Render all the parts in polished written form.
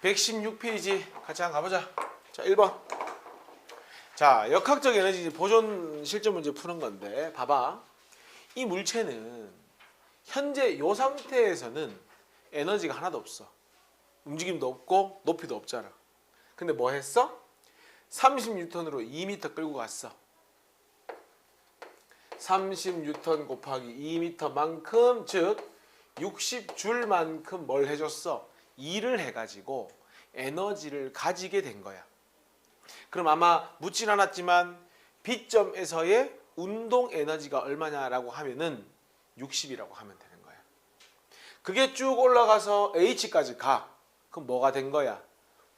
116페이지 같이 한번 가보자. 자, 1번. 자, 역학적 에너지 보존 실전 문제 푸는 건데 봐봐. 이 물체는 현재 이 상태에서는 에너지가 하나도 없어. 움직임도 없고 높이도 없잖아. 근데 뭐 했어? 30N으로 2m 끌고 갔어. 30N 곱하기 2m만큼, 즉 60줄만큼 뭘 해줬어? 일을 해가지고 에너지를 가지게 된 거야. 그럼 아마 묻진 않았지만 B점에서의 운동 에너지가 얼마냐라고 하면은 60이라고 하면 되는 거야. 그게 쭉 올라가서 H까지 가. 그럼 뭐가 된 거야?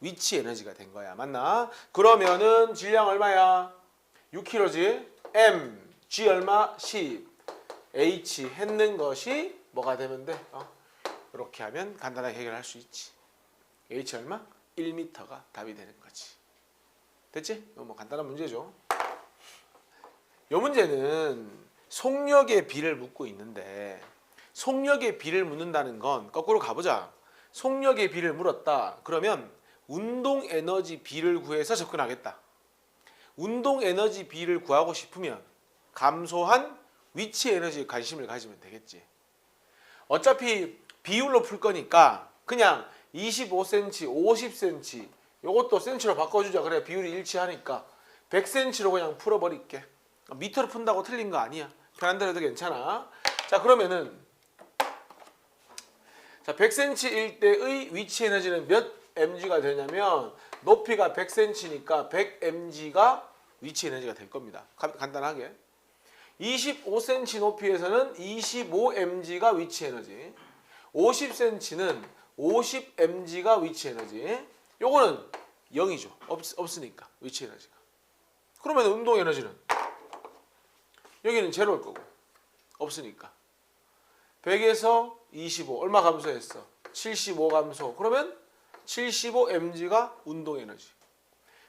위치 에너지가 된 거야. 맞나? 그러면은 질량 얼마야? 6kg지. M, G 얼마? 10. H 했는 것이 뭐가 되면 돼? 이렇게 하면 간단하게 해결할 수 있지. H 얼마? 1m가 답이 되는 거지. 됐지? 이거 뭐 간단한 문제죠. 이 문제는 속력의 비를 묻고 있는데, 속력의 비를 묻는다는 건 거꾸로 가보자. 속력의 비를 물었다. 그러면 운동 에너지 비를 구해서 접근하겠다. 운동 에너지 비를 구하고 싶으면 감소한 위치 에너지에 관심을 가지면 되겠지. 어차피 비율로 풀 거니까 그냥 25cm, 50cm 요것도 센치로 바꿔주자. 그래 비율이 일치하니까 100cm로 그냥 풀어버릴게. 미터로 푼다고 틀린 거 아니야. 편한 대로 해도 괜찮아. 자, 그러면은 자 100cm일 때의 위치 에너지는 몇 mg가 되냐면 높이가 100cm니까 100mg가 위치 에너지가 될 겁니다. 간단하게 25cm 높이에서는 25mg가 위치 에너지, 50cm는 50mg가 위치 에너지. 요거는 0이죠. 없으니까 위치 에너지가. 그러면 운동 에너지는 여기는 제로일 거고 없으니까 100에서 25 얼마 감소했어? 75 감소. 그러면 75mg가 운동 에너지.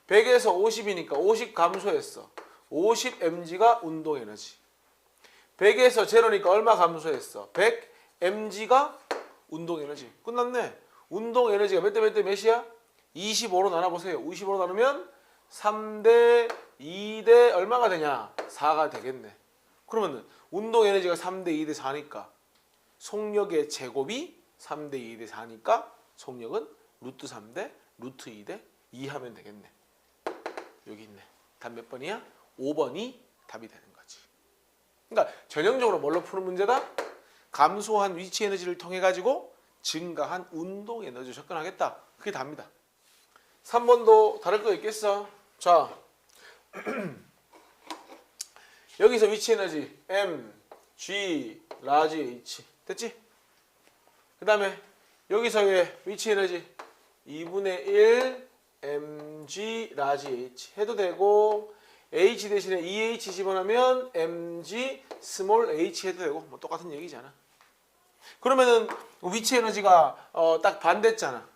100에서 50이니까 50 감소했어. 50mg가 운동 에너지. 100에서 제로니까 얼마 감소했어? 100mg가 운동 에너지. 끝났네. 운동 에너지가 몇 대 몇 대 몇이야? 25로 나눠보세요. 25로 나누면 3대 2대 얼마가 되냐? 4가 되겠네. 그러면 운동 에너지가 3대 2대 4니까 속력의 제곱이 3대 2대 4니까 속력은 루트 3대 루트 2대 2 하면 되겠네. 여기 있네. 답 몇 번이야? 5번이 답이 되는 거지. 그러니까 전형적으로 뭘로 푸는 문제다? 감소한 위치 에너지를 통해 가지고 증가한 운동 에너지를 접근하겠다. 그게 답니다. 3번도 다를 거 있겠어? 자, 여기서 위치 에너지 M, G, 라지 H 됐지? 그 다음에 여기서의 위치 에너지 2분의 1 mg 라지 H 해도 되고, H 대신에 EH 집어넣으면 mg 스몰 H 해도 되고 뭐 똑같은 얘기잖아. 그러면은 위치 에너지가 딱 반대잖아.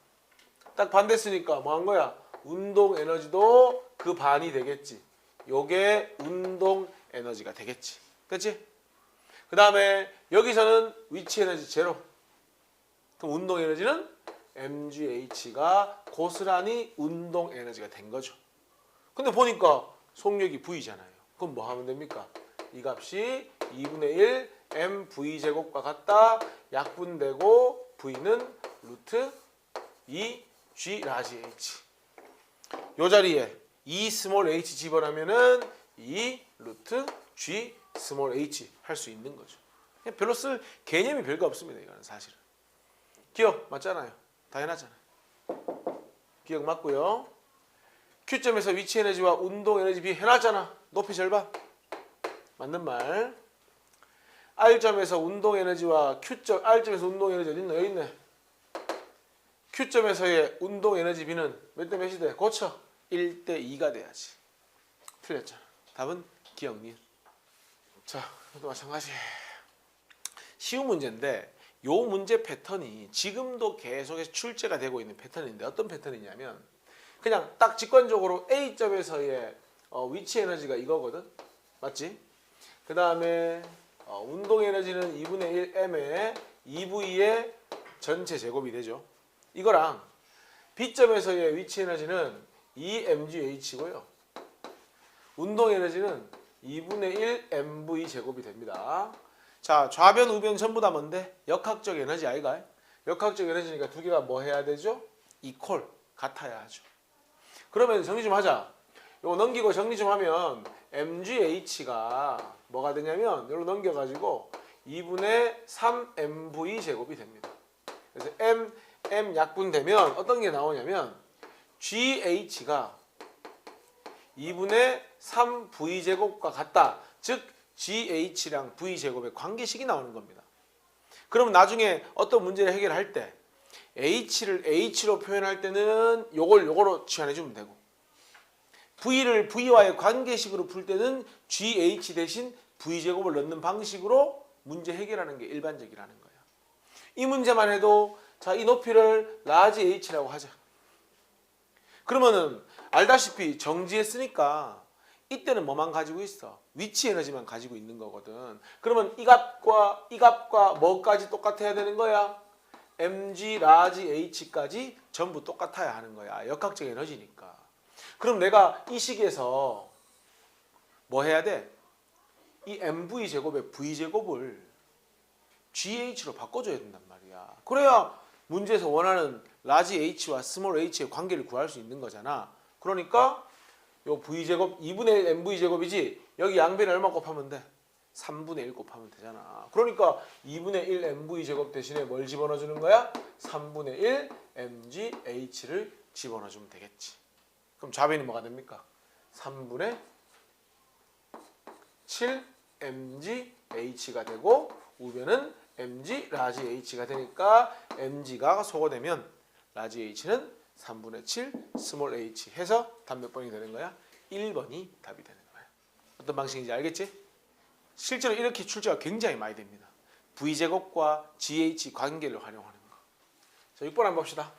딱 반대했으니까 뭐 한 거야? 운동 에너지도 그 반이 되겠지. 요게 운동 에너지가 되겠지. 됐지? 그 다음에 여기서는 위치 에너지 제로. 그럼 운동 에너지는 mgH가 고스란히 운동 에너지가 된 거죠. 근데 보니까 속력이 V잖아요. 그럼 뭐 하면 됩니까? 이 값이 2분의 1 mV제곱과 같다. 약분되고 V는 루트 2G 라지 H. 요 자리에 2 스몰 H 집어넣으면은 2 루트 G 스몰 H 할 수 있는 거죠. 별로 쓸 개념이 별거 없습니다. 이거는 사실은. 기억 맞잖아요. 당연하잖아요. 기억 맞고요. Q점에서 위치 에너지와 운동 에너지 비 해놨잖아. 높이 절반. 맞는 말. R점에서 운동 에너지와 Q점, R점에서 운동 에너지 어디 있나? 여기 있네. Q점에서의 운동 에너지 비는 몇 대 몇이 돼? 고쳐. 1대 2가 돼야지. 틀렸잖아. 답은 기억 니은. 자, 이것도 마찬가지. 쉬운 문제인데 요 문제 패턴이 지금도 계속해서 출제가 되고 있는 패턴인데 어떤 패턴이냐면 그냥 딱 직관적으로 A점에서의 위치 에너지가 이거거든. 맞지? 그 다음에 운동 에너지는 2분의 1m에 2V의 전체 제곱이 되죠. 이거랑 B점에서의 위치 에너지는 2mgh고요. 운동 에너지는 2분의 1 mv 제곱이 됩니다. 자, 좌변, 우변 전부 다 뭔데? 역학적 에너지 아이가? 역학적 에너지니까 두 개가 뭐 해야 되죠? 이퀄, 같아야 하죠. 그러면 정리 좀 하자. 요거 넘기고 정리 좀 하면 mgh가 뭐가 되냐면 요로 넘겨가지고 2분의 3mv 제곱이 됩니다. 그래서 m 약분되면 어떤 게 나오냐면 GH가 2분의 3V제곱과 같다. 즉 GH랑 V제곱의 관계식이 나오는 겁니다. 그럼 나중에 어떤 문제를 해결할 때 H를 H로 표현할 때는 요거로 치환해 주면 되고 V를 V와의 관계식으로 풀 때는 GH 대신 V제곱을 넣는 방식으로 문제 해결하는 게 일반적이라는 거예요. 이 문제만 해도 자, 이 높이를 라지 H라고 하자. 그러면은 알다시피 정지했으니까 이때는 뭐만 가지고 있어? 위치 에너지만 가지고 있는 거거든. 그러면 이 값과 뭐까지 똑같아야 되는 거야? mg 라지 h까지 전부 똑같아야 하는 거야. 역학적 에너지니까. 그럼 내가 이 식에서 뭐 해야 돼? 이 mv 제곱의 v 제곱을 GH로 바꿔줘야 된단 말이야. 그래야 문제에서 원하는 라지 H와 스몰 h의 관계를 구할 수 있는 거잖아. 그러니까 요 V제곱 2분의 1 MV제곱이지 여기 양변에 얼마 곱하면 돼? 3분의 1 곱하면 되잖아. 그러니까 2분의 1 MV제곱 대신에 뭘 집어넣어 주는 거야? 3분의 1 MGH를 집어넣어 주면 되겠지. 그럼 좌변이 뭐가 됩니까? 3분의 7 MGH가 되고 우변은 mg 라지 h가 되니까 mg가 소거되면 라지 h는 3분의 7 스몰 h 해서 답 몇 번이 되는 거야? 1번이 답이 되는 거야. 어떤 방식인지 알겠지? 실제로 이렇게 출제가 굉장히 많이 됩니다. v제곱과 gh 관계를 활용하는 거. 자, 6번 한번 봅시다.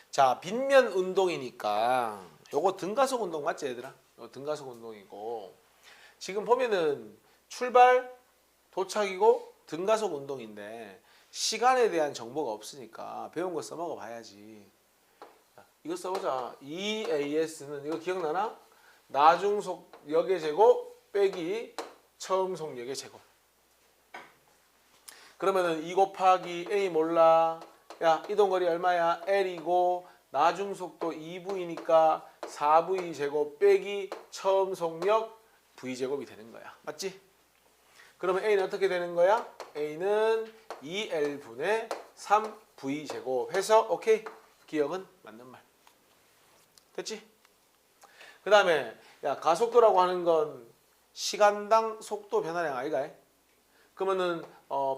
자, 빗면 운동이니까 요거 등가속 운동 맞지 얘들아? 요거 등가속 운동이고 지금 보면은 출발, 도착이고 등가속 운동인데 시간에 대한 정보가 없으니까 배운 거 써먹어 봐야지. 이거 써보자. EAS는 이거 기억나나? 나중속 역의 제곱 빼기 처음속 역의 제곱. 그러면은 2 곱하기 A 몰라. 야, 이동거리 얼마야? L이고 나중속도 2V니까 4V 제곱 빼기 처음속 역 V제곱이 되는 거야. 맞지? 그러면 A는 어떻게 되는 거야? A는 2L분의 3V제곱 해서 오케이? 기억은 맞는 말. 됐지? 그 다음에 야, 가속도라고 하는 건 시간당 속도 변화량 아이가? 그러면은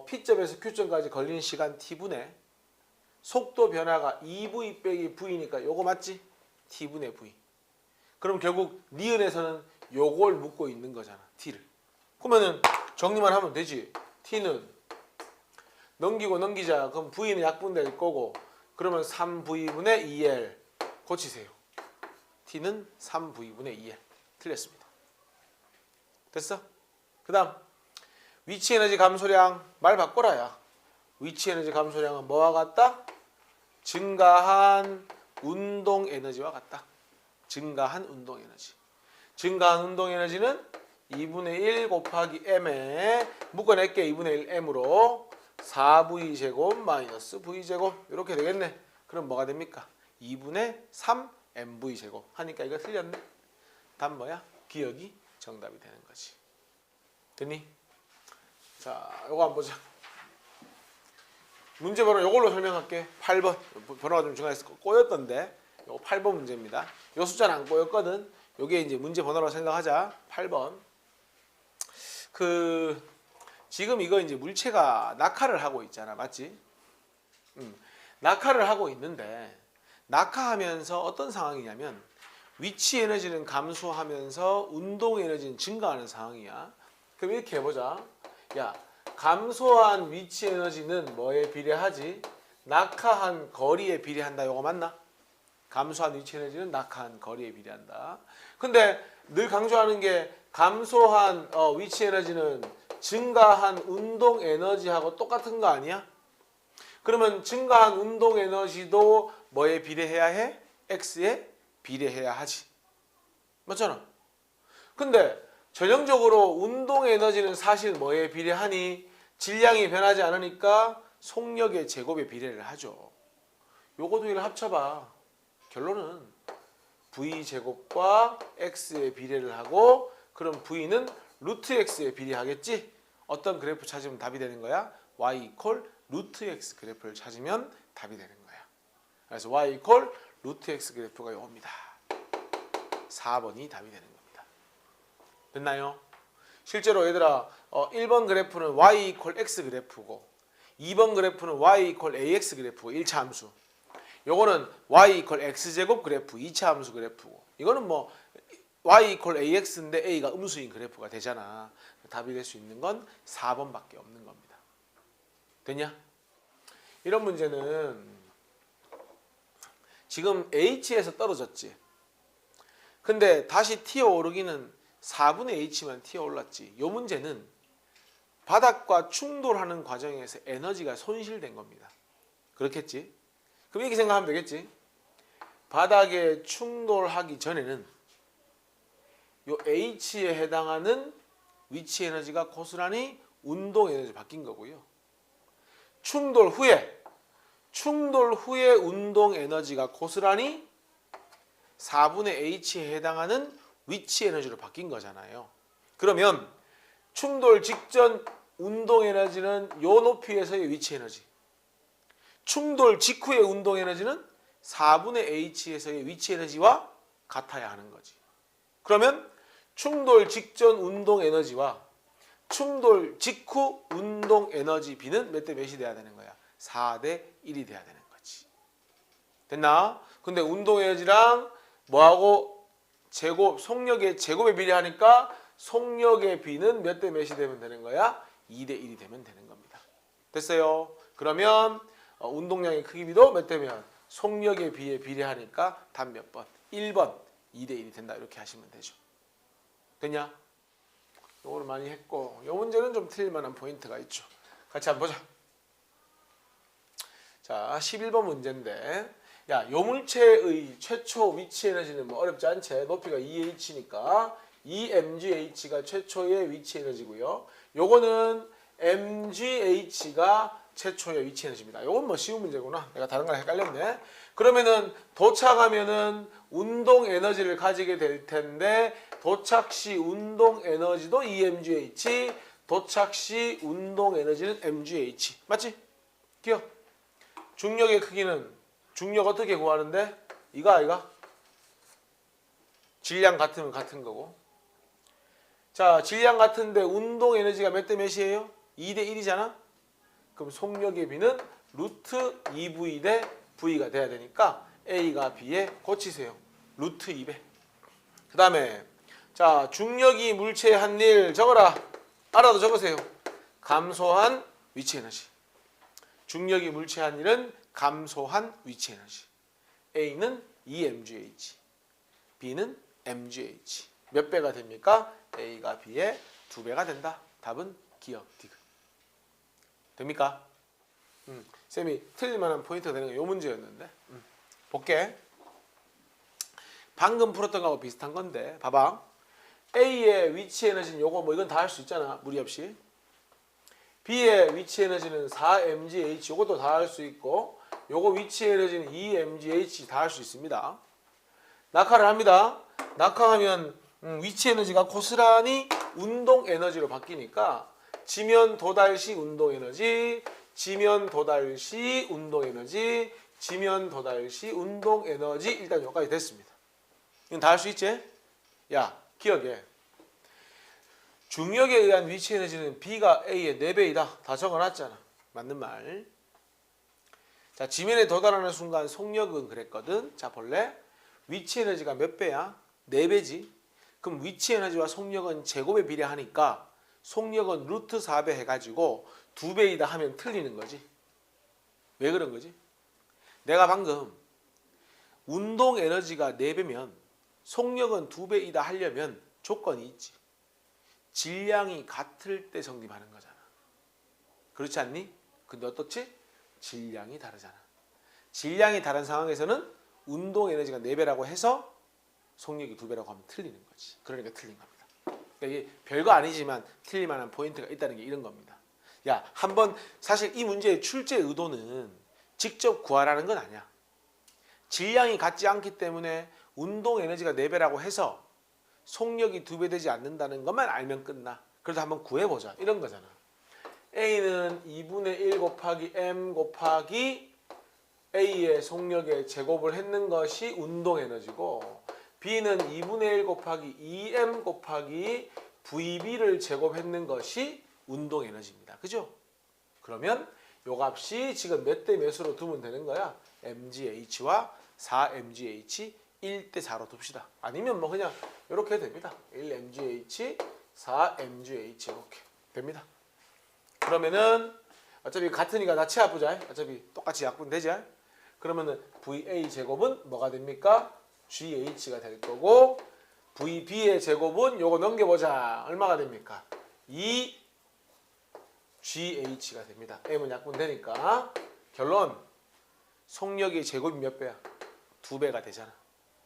P점에서 Q점까지 걸리는 시간 T분의 속도 변화가 2V 빼기 V니까 요거 맞지? T분의 V. 그럼 결국 니은에서는 요걸 묻고 있는 거잖아. T를. 그러면은 정리만 하면 되지. T는 넘기고 넘기자. 그럼 V는 약분될 거고 그러면 3V분의 2L 고치세요. T는 3V분의 2L. 틀렸습니다. 됐어? 그 다음 위치 에너지 감소량 말 바꿔라야. 위치 에너지 감소량은 뭐와 같다? 증가한 운동 에너지와 같다. 증가한 운동 에너지. 증가한 운동 에너지는 2분의 1 곱하기 m에 묶어낼게 2분의 1 m으로 4v 제곱 마이너스 v 제곱 이렇게 되겠네. 그럼 뭐가 됩니까? 2분의 3 mv 제곱 하니까 이거 틀렸네. 답 뭐야? 기억이 정답이 되는 거지. 됐니? 자, 요거 한번 보자. 문제 번호 요걸로 설명할게. 8번. 번호가 좀 중간에 꼬였던데 요거 8번 문제입니다. 요 숫자는 안 꼬였거든. 요게 이제 문제 번호로 생각하자. 8번. 지금 이거 이제 물체가 낙하를 하고 있잖아. 맞지? 낙하를 하고 있는데 낙하하면서 어떤 상황이냐면 위치 에너지는 감소하면서 운동 에너지는 증가하는 상황이야. 그럼 이렇게 해보자. 야, 감소한 위치 에너지는 뭐에 비례하지? 낙하한 거리에 비례한다. 이거 맞나? 감소한 위치 에너지는 낙하한 거리에 비례한다. 근데 늘 강조하는 게 감소한 위치 에너지는 증가한 운동 에너지하고 똑같은 거 아니야? 그러면 증가한 운동 에너지도 뭐에 비례해야 해? x에 비례해야 하지. 맞잖아. 근데 전형적으로 운동 에너지는 사실 뭐에 비례하니? 질량이 변하지 않으니까 속력의 제곱에 비례를 하죠. 요거 두 개를 합쳐봐. 결론은 v제곱과 x에 비례를 하고, 그럼 v는 루트 x에 비례하겠지? 어떤 그래프 찾으면 답이 되는 거야? y 이퀄 루트 x 그래프를 찾으면 답이 되는 거야. 그래서 y 이퀄 루트 x 그래프가 이겁니다. 4번이 답이 되는 겁니다. 됐나요? 실제로 얘들아 1번 그래프는 y 이퀄 x 그래프고 2번 그래프는 y 이퀄 ax 그래프고 1차 함수. 요거는 y 이퀄 x제곱 그래프 2차 함수 그래프고, 이거는 뭐 y 이퀄 ax인데 a가 음수인 그래프가 되잖아. 답이 될 수 있는 건 4번밖에 없는 겁니다. 됐냐? 이런 문제는 지금 h에서 떨어졌지. 근데 다시 튀어오르기는 4분의 h만 튀어올랐지. 이 문제는 바닥과 충돌하는 과정에서 에너지가 손실된 겁니다. 그렇겠지? 그럼 이렇게 생각하면 되겠지? 바닥에 충돌하기 전에는 요 h에 해당하는 위치 에너지가 고스란히 운동 에너지로 바뀐 거고요. 충돌 후에 운동 에너지가 고스란히 4분의 h에 해당하는 위치 에너지로 바뀐 거잖아요. 그러면 충돌 직전 운동 에너지는 요 높이에서의 위치 에너지, 충돌 직후의 운동 에너지는 4분의 h에서의 위치 에너지와 같아야 하는 거지. 그러면 충돌 직전 운동 에너지와 충돌 직후 운동 에너지 B는 몇 대 몇이 돼야 되는 거야? 4대 1이 돼야 되는 거지. 됐나? 근데 운동 에너지랑 뭐하고 제곱, 속력의 제곱에 비례하니까 속력의 B는 몇 대 몇이 되면 되는 거야? 2대 1이 되면 되는 겁니다. 됐어요? 그러면 운동량의 크기 B도 몇 대면 속력의 B에 비례하니까 답 몇 번? 1번 2대 1이 된다. 이렇게 하시면 되죠. 됐냐? 요거를 많이 했고, 요 문제는 좀 틀릴 만한 포인트가 있죠. 같이 한번 보자. 자, 11번 문제인데, 야, 요 물체의 최초 위치 에너지는 뭐 어렵지 않지? 높이가 2h니까 2mgh가 최초의 위치 에너지고요. 요거는 mgh가 최초의 위치 에너지입니다. 요건 뭐 쉬운 문제구나. 내가 다른 거랑 헷갈렸네. 그러면은 도착하면은 운동 에너지를 가지게 될 텐데, 도착 시 운동 에너지도 EMGH, 도착 시 운동 에너지는 MGH. 맞지? 기억. 중력의 크기는 중력 어떻게 구하는데? 이거? 질량 같으면 같은 거고. 자, 질량 같은데 운동 에너지가 몇 대 몇이에요? 2대 1이잖아? 그럼 속력의 B는 루트 2V 대 V가 돼야 되니까 A가 B에 고치세요. 루트 2배. 그 다음에 자, 중력이 물체에 한 일 적어라. 알아도 적으세요. 감소한 위치 에너지. 중력이 물체에 한 일은 감소한 위치 에너지. A는 EMGH, B는 MGH. 몇 배가 됩니까? A가 B의 2배가 된다. 답은 기억, 디귿. 됩니까? 쌤이 틀릴 만한 포인트가 되는 게 요 문제였는데. 볼게. 방금 풀었던 거하고 비슷한 건데, 봐봐. A의 위치 에너지는 요거 뭐 이건 다 할 수 있잖아. 무리 없이. B의 위치 에너지는 4mgh, 요것도 다 할 수 있고, 요거 위치 에너지는 2mgh 다 할 수 있습니다. 낙하를 합니다. 낙하하면 위치 에너지가 고스란히 운동 에너지로 바뀌니까 지면 도달 시 운동 에너지, 지면 도달 시 운동 에너지, 지면 도달 시 운동 에너지. 일단 여기까지 됐습니다. 이건 다 할 수 있지? 야, 기억해. 중력에 의한 위치 에너지는 B가 A의 4배이다. 다 적어놨잖아. 맞는 말. 자, 지면에 도달하는 순간 속력은 그랬거든. 자, 볼래? 위치 에너지가 몇 배야? 4배지. 그럼 위치 에너지와 속력은 제곱에 비례하니까 속력은 루트 4배 해가지고 2배이다 하면 틀리는 거지. 왜 그런 거지? 내가 방금 운동 에너지가 4배면 속력은 2배이다 하려면 조건이 있지. 질량이 같을 때 성립하는 거잖아. 그렇지 않니? 근데 어떻지? 질량이 다르잖아. 질량이 다른 상황에서는 운동 에너지가 4배라고 해서 속력이 2배라고 하면 틀리는 거지. 그러니까 틀린 겁니다. 그러니까 이게 별거 아니지만 틀릴 만한 포인트가 있다는 게 이런 겁니다. 야, 한번 사실 이 문제의 출제 의도는 직접 구하라는 건 아니야. 질량이 같지 않기 때문에 운동 에너지가 4배라고 해서 속력이 2배 되지 않는다는 것만 알면 끝나. 그래도 한번 구해보자. 이런 거잖아. A는 2분의 1 곱하기 M 곱하기 A의 속력의 제곱을 했는 것이 운동 에너지고 B는 2분의 1 곱하기 2M 곱하기 VB를 제곱했는 것이 운동 에너지입니다. 그죠? 그러면 요 값이 지금 몇 대 몇으로 두면 되는 거야? mgH와 4mgH 1대 4로 둡시다. 아니면 뭐 그냥 이렇게 됩니다. 1mgH, 4mgH 이렇게 됩니다. 그러면은 어차피 같으니까 다 치아보자. 어차피 똑같이 약분되지. 그러면은 VA 제곱은 뭐가 됩니까? GH가 될 거고 VB의 제곱은 요거 넘겨보자. 얼마가 됩니까? 2GH가 됩니다. M은 약분되니까 결론 속력의 제곱이 몇 배야? 2배가 되잖아.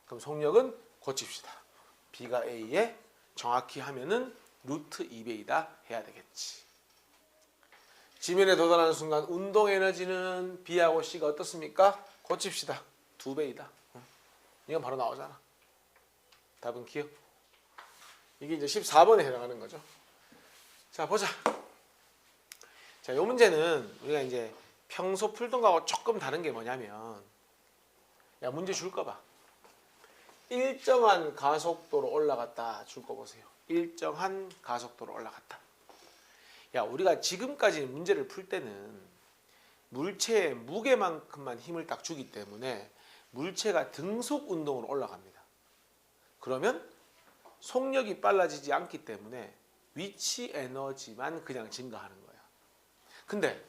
그럼 속력은 고칩시다. B가 A에 정확히 하면은 루트 2배이다 해야 되겠지. 지면에 도달하는 순간 운동 에너지는 B하고 C가 어떻습니까? 고칩시다. 2배이다. 이건 바로 나오잖아. 답은 기억. 이게 이제 14번에 해당하는 거죠. 자, 보자. 자, 이 문제는 우리가 이제 평소 풀던 거하고 조금 다른 게 뭐냐면, 야, 문제 줄 거 봐. 일정한 가속도로 올라갔다 줄 거 보세요. 일정한 가속도로 올라갔다. 야, 우리가 지금까지 문제를 풀 때는 물체의 무게만큼만 힘을 딱 주기 때문에 물체가 등속 운동으로 올라갑니다. 그러면 속력이 빨라지지 않기 때문에 위치 에너지만 그냥 증가하는 거야. 근데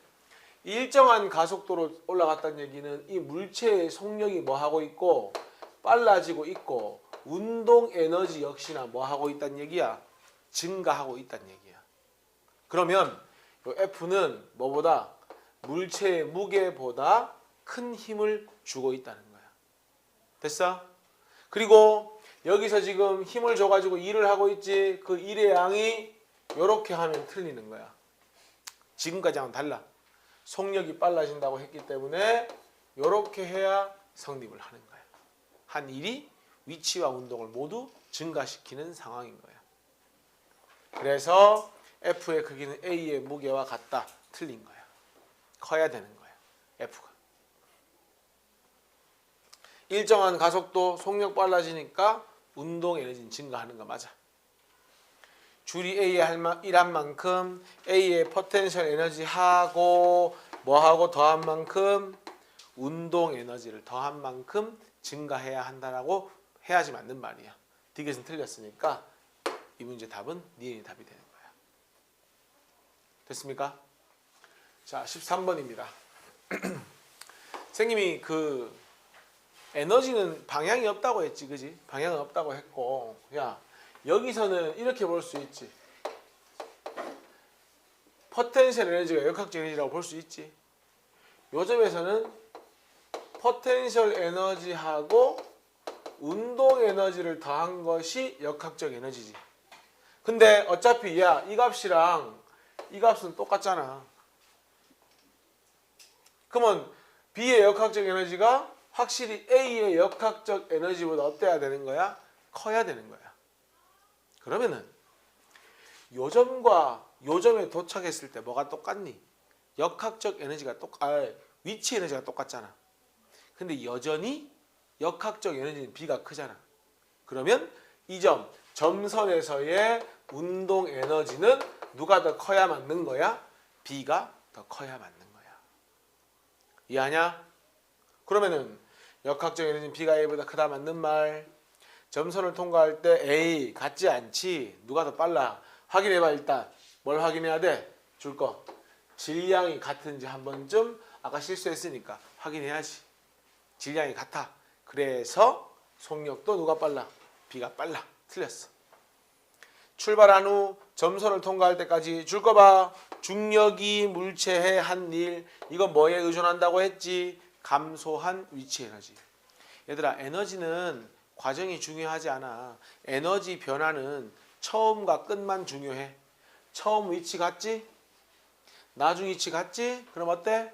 일정한 가속도로 올라갔다는 얘기는 이 물체의 속력이 뭐 하고 있고 빨라지고 있고 운동 에너지 역시나 뭐 하고 있다는 얘기야? 증가하고 있다는 얘기야. 그러면 요 F는 뭐보다 물체의 무게보다 큰 힘을 주고 있다는 거야. 됐어? 그리고 여기서 지금 힘을 줘가지고 일을 하고 있지. 그 일의 양이 요렇게 하면 틀리는 거야. 지금까지랑 달라. 속력이 빨라진다고 했기 때문에 요렇게 해야 성립을 하는 거야. 한 일이 위치와 운동을 모두 증가시키는 상황인 거야. 그래서 F의 크기는 A의 무게와 같다. 틀린 거야. 커야 되는 거야. F가. 일정한 가속도, 속력 빨라지니까 운동 에너지는 증가하는 거 맞아. 줄이 A에 일한 만큼 A의 포텐셜 에너지하고 뭐하고 더한 만큼 운동 에너지를 더한 만큼 증가해야 한다라고 해야지 맞는 말이야. 디귿은 틀렸으니까 이 문제 답은 니은이 답이 되는 거야. 됐습니까? 자, 13번입니다. 선생님이 그 에너지는 방향이 없다고 했지, 그지? 방향은 없다고 했고, 야, 여기서는 이렇게 볼 수 있지. 포텐셜 에너지가 역학적 에너지라고 볼 수 있지. 요 점에서는 포텐셜 에너지하고 운동 에너지를 더한 것이 역학적 에너지지. 근데 어차피 야, 이 값이랑 이 값은 똑같잖아. 그러면 B의 역학적 에너지가 확실히 A의 역학적 에너지보다 어때야 되는 거야? 커야 되는 거야. 그러면은 요 점과 요 점에 도착했을 때 뭐가 똑같니? 역학적 에너지가 위치 에너지가 똑같잖아. 근데 여전히 역학적 에너지는 B가 크잖아. 그러면 이 점, 점선에서의 운동 에너지는 누가 더 커야 맞는 거야? B가 더 커야 맞는 거야. 이해하냐? 그러면은 역학적 에너지는 B가 A보다 크다 맞는 말. 점선을 통과할 때 A 같지 않지. 누가 더 빨라? 확인해봐. 일단 뭘 확인해야 돼? 줄 거. 질량이 같은지 한 번쯤 아까 실수했으니까 확인해야지. 질량이 같아. 그래서 속력도 누가 빨라? B가 빨라. 틀렸어. 출발한 후 점선을 통과할 때까지 줄 거 봐. 중력이 물체의 한 일. 이거 뭐에 의존한다고 했지? 감소한 위치 에너지. 얘들아, 에너지는 과정이 중요하지 않아. 에너지 변화는 처음과 끝만 중요해. 처음 위치 같지? 나중 위치 같지? 그럼 어때?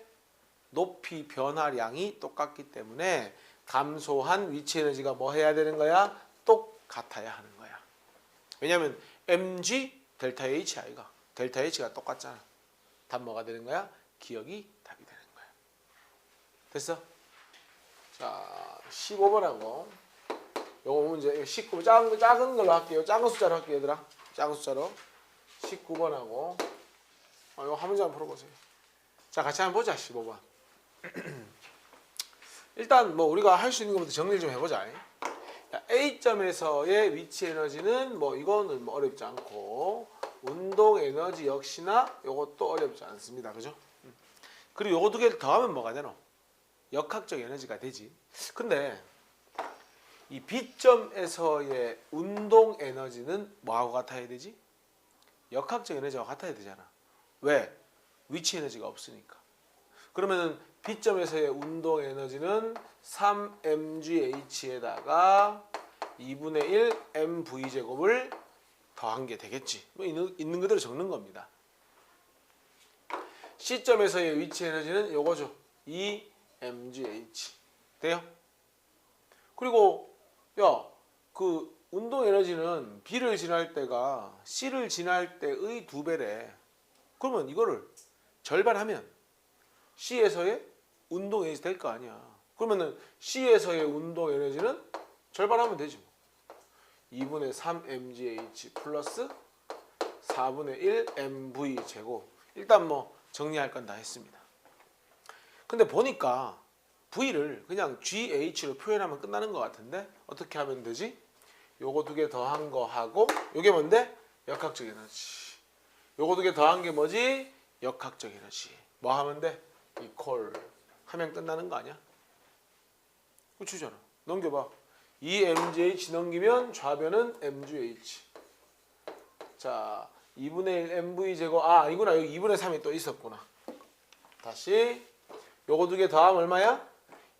높이 변화량이 똑같기 때문에 감소한 위치 에너지가 뭐 해야 되는 거야? 똑같아야 하는 거야. 왜냐하면 mg 델타 h 아이가 델타 h가 똑같잖아. 답 뭐가 되는 거야? 기억이 답이 되는 거야. 됐어? 자, 15번하고 요거 문제 19번 작은 걸로 할게요. 작은 숫자로 할게요, 얘들아. 작은 숫자로 19번하고 이거 한 문제 한번 풀어보세요. 자, 같이 한번 보자. 15번. 일단 뭐 우리가 할 수 있는 것부터 정리 좀 해보자. A점에서의 위치 에너지는 뭐 이거는 뭐 어렵지 않고 운동 에너지 역시나 이것도 어렵지 않습니다. 그죠? 그리고 요거 두 개를 더하면 뭐가 되노? 역학적 에너지가 되지. 근데 이 B점에서의 운동 에너지는 뭐하고 같아야 되지? 역학적 에너지와 같아야 되잖아. 왜? 위치 에너지가 없으니까. 그러면은 B점에서의 운동 에너지는 3mgh에다가 2분의 1 mv제곱을 더한 게 되겠지. 뭐 있는 그대로 적는 겁니다. C점에서의 위치 에너지는 요거죠. 2mgh. 돼요? 그리고 야, 그 운동 에너지는 B를 지날 때가 C를 지날 때의 2배래. 그러면 이거를 절반하면 C에서의 운동 에너지 될 거 아니야. 그러면은 C에서의 운동 에너지는 절반하면 되지 뭐. 2분의 3 mgh 플러스 4분의 1 mv 제곱. 일단 뭐 정리할 건 다 했습니다. 근데 보니까 V를 그냥 GH로 표현하면 끝나는 것 같은데 어떻게 하면 되지? 요거 두 개 더한 거 하고 요게 뭔데? 역학적 에너지. 요거 두 개 더한 게 뭐지? 역학적 에너지. 뭐 하면 돼? 이퀄 하면 끝나는 거 아니야? 그치잖아. 넘겨봐. 2mgh 넘기면 좌변은 mgh. 자, 2분의 1 mv 제곱. 아, 이구나. 여기 2분의 3이 또 있었구나. 다시 요거 두 개 더하면 얼마야?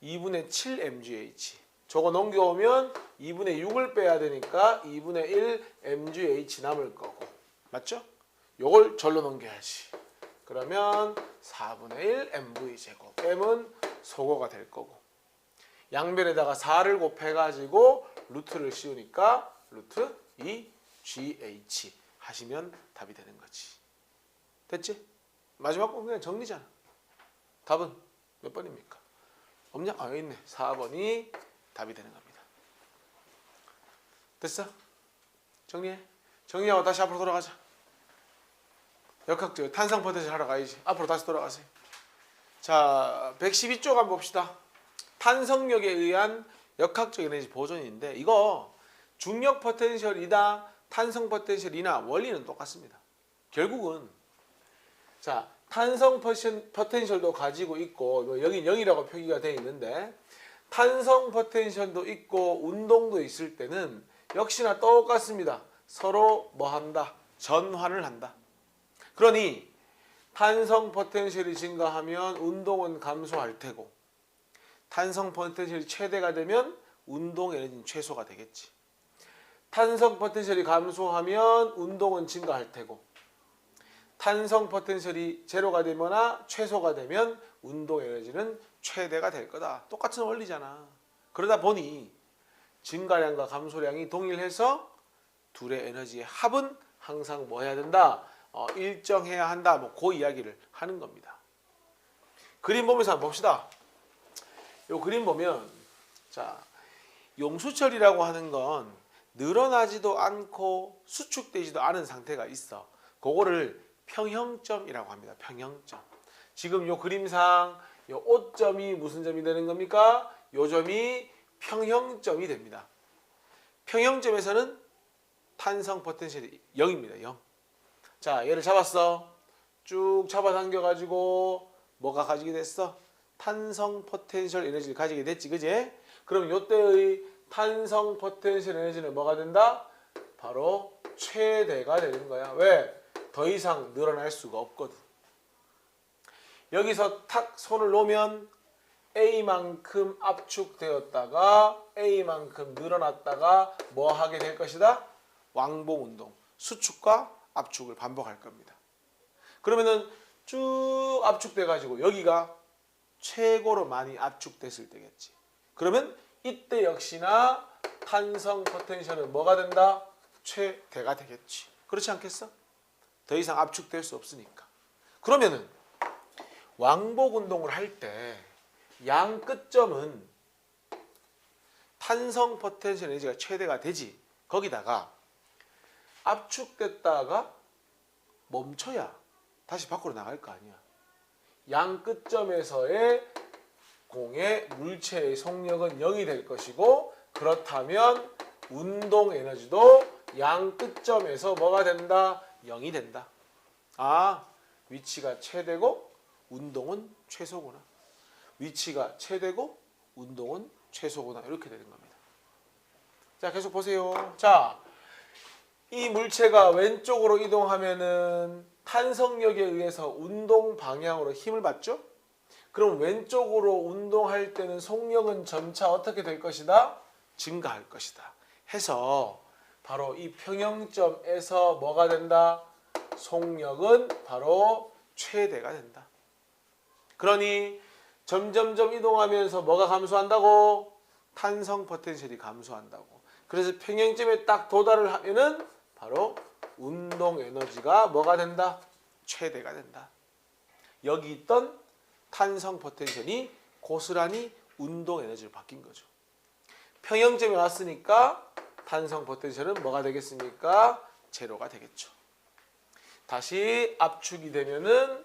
2분의 7 mgh. 저거 넘겨오면 2분의 6을 빼야 되니까 2분의 1 mgh 남을 거고. 맞죠? 요걸 절로 넘겨야지. 그러면 4분의 1 mv 제곱. m은 소거가 될 거고. 양변에다가 4를 곱해가지고 루트를 씌우니까 루트 2gh 하시면 답이 되는 거지. 됐지? 마지막 건 그냥 정리잖아. 답은 몇 번입니까? 없냐? 아, 여기 있네. 4번이 답이 되는 겁니다. 됐어? 정리해. 정리하고 다시 앞으로 돌아가자. 역학적 탄성 포텐셜 하러 가야지. 앞으로 다시 돌아가세요. 자, 112쪽 한번 봅시다. 탄성력에 의한 역학적 에너지 보존인데 이거 중력 포텐셜이다 탄성 포텐셜이나 원리는 똑같습니다. 결국은 자, 탄성 포텐셜도 가지고 있고 여기 0이라고 표기가 되어 있는데 탄성 포텐셜도 있고 운동도 있을 때는 역시나 똑같습니다. 서로 뭐 한다? 전환을 한다. 그러니 탄성 포텐셜이 증가하면 운동은 감소할 테고 탄성 포텐셜이 최대가 되면 운동 에너지는 최소가 되겠지. 탄성 포텐셜이 감소하면 운동은 증가할 테고 탄성 포텐셜이 제로가 되거나 최소가 되면 운동 에너지는 최대가 될 거다. 똑같은 원리잖아. 그러다 보니 증가량과 감소량이 동일해서 둘의 에너지의 합은 항상 뭐 해야 된다? 일정해야 한다. 뭐 그 이야기를 하는 겁니다. 그림 보면서 한번 봅시다. 요 그림 보면 자, 용수철이라고 하는 건 늘어나지도 않고 수축되지도 않은 상태가 있어. 그거를 평형점이라고 합니다. 평형점. 지금 요 그림상 요 O점이 무슨 점이 되는 겁니까? 요 점이 평형점이 됩니다. 평형점에서는 탄성 포텐셜이 0입니다. 0. 자, 얘를 잡았어. 쭉 잡아당겨 가지고 뭐가 가지게 됐어? 탄성 포텐셜 에너지를 가지게 됐지. 그지? 그럼 요때의 탄성 포텐셜 에너지는 뭐가 된다? 바로 최대가 되는 거야. 왜? 더 이상 늘어날 수가 없거든. 여기서 탁 손을 놓으면 A만큼 압축되었다가 A만큼 늘어났다가 뭐 하게 될 것이다? 왕복 운동. 수축과 압축을 반복할 겁니다. 그러면은 쭉 압축돼 가지고 여기가 최고로 많이 압축됐을 때겠지. 그러면 이때 역시나 탄성 포텐셜은 뭐가 된다? 최대가 되겠지. 그렇지 않겠어? 더 이상 압축될 수 없으니까. 그러면은 왕복 운동을 할 때 양 끝점은 탄성 포텐셜 에너지가 최대가 되지. 거기다가 압축됐다가 멈춰야 다시 밖으로 나갈 거 아니야. 양 끝점에서의 공의 물체의 속력은 0이 될 것이고, 그렇다면 운동 에너지도 양 끝점에서 뭐가 된다? 0이 된다. 아, 위치가 최대고 운동은 최소구나. 위치가 최대고 운동은 최소구나. 이렇게 되는 겁니다. 자, 계속 보세요. 자, 이 물체가 왼쪽으로 이동하면은 탄성력에 의해서 운동 방향으로 힘을 받죠? 그럼 왼쪽으로 운동할 때는 속력은 점차 어떻게 될 것이다? 증가할 것이다. 해서 바로 이 평형점에서 뭐가 된다? 속력은 바로 최대가 된다. 그러니 점점점 이동하면서 뭐가 감소한다고? 탄성 포텐셜이 감소한다고. 그래서 평형점에 딱 도달을 하면은 바로 운동 에너지가 뭐가 된다? 최대가 된다. 여기 있던 탄성 포텐셜이 고스란히 운동 에너지로 바뀐 거죠. 평형점에 왔으니까 탄성 포텐셜은 뭐가 되겠습니까? 제로가 되겠죠. 다시 압축이 되면은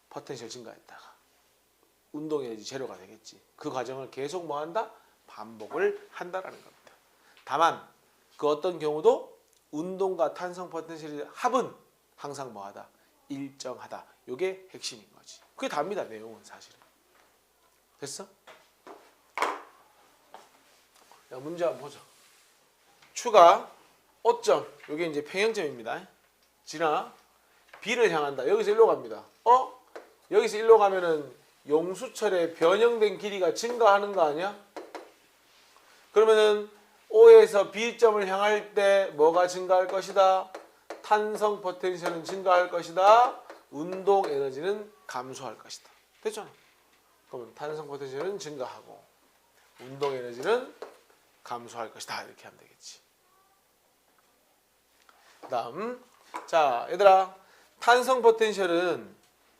포텐셜 증가했다가 운동 에너지 제로가 되겠지. 그 과정을 계속 뭐한다? 반복을 한다라는 겁니다. 다만 그 어떤 경우도 운동과 탄성 포텐셜의 합은 항상 뭐하다? 일정하다. 이게 핵심인 거지. 그게 답니다. 내용은 사실은. 됐어? 야, 문제 한번 보자. 추가 5점. 이게 이제 평형점입니다. 진아 B를 향한다. 여기서 일로 갑니다. 여기서 일로 가면은 용수철의 변형된 길이가 증가하는 거 아니야? 그러면은 O에서 B점을 향할 때 뭐가 증가할 것이다? 탄성 포텐셜은 증가할 것이다. 운동 에너지는 감소할 것이다. 됐잖아. 그러면 탄성 포텐셜은 증가하고 운동 에너지는 감소할 것이다. 이렇게 하면 되겠지. 그다음 자, 얘들아, 탄성 포텐셜은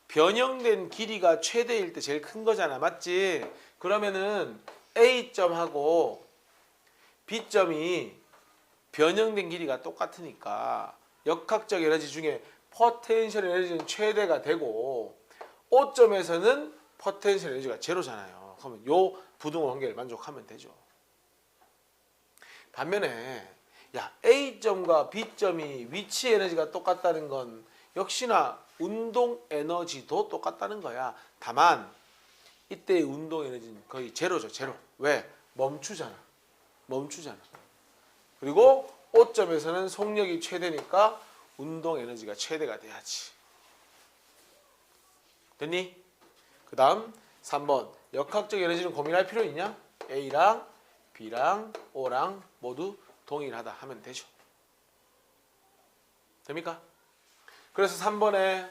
변형된 길이가 최대일 때 제일 큰 거잖아. 맞지? 그러면은 A점하고 B점이 변형된 길이가 똑같으니까 역학적 에너지 중에 포텐셜 에너지는 최대가 되고 O점에서는 포텐셜 에너지가 제로잖아요. 그러면 요 부등호 관계를 만족하면 되죠. 반면에 야, A점과 B점이 위치 에너지가 똑같다는 건 역시나 운동 에너지도 똑같다는 거야. 다만 이때의 운동 에너지는 거의 제로죠. 제로. 왜? 멈추잖아. 그리고 O점에서는 속력이 최대니까 운동 에너지가 최대가 돼야지. 됐니? 그 다음 3번. 역학적 에너지는 고민할 필요 있냐? A랑 B랑 O랑 모두 동일하다 하면 되죠. 됩니까? 그래서 3번에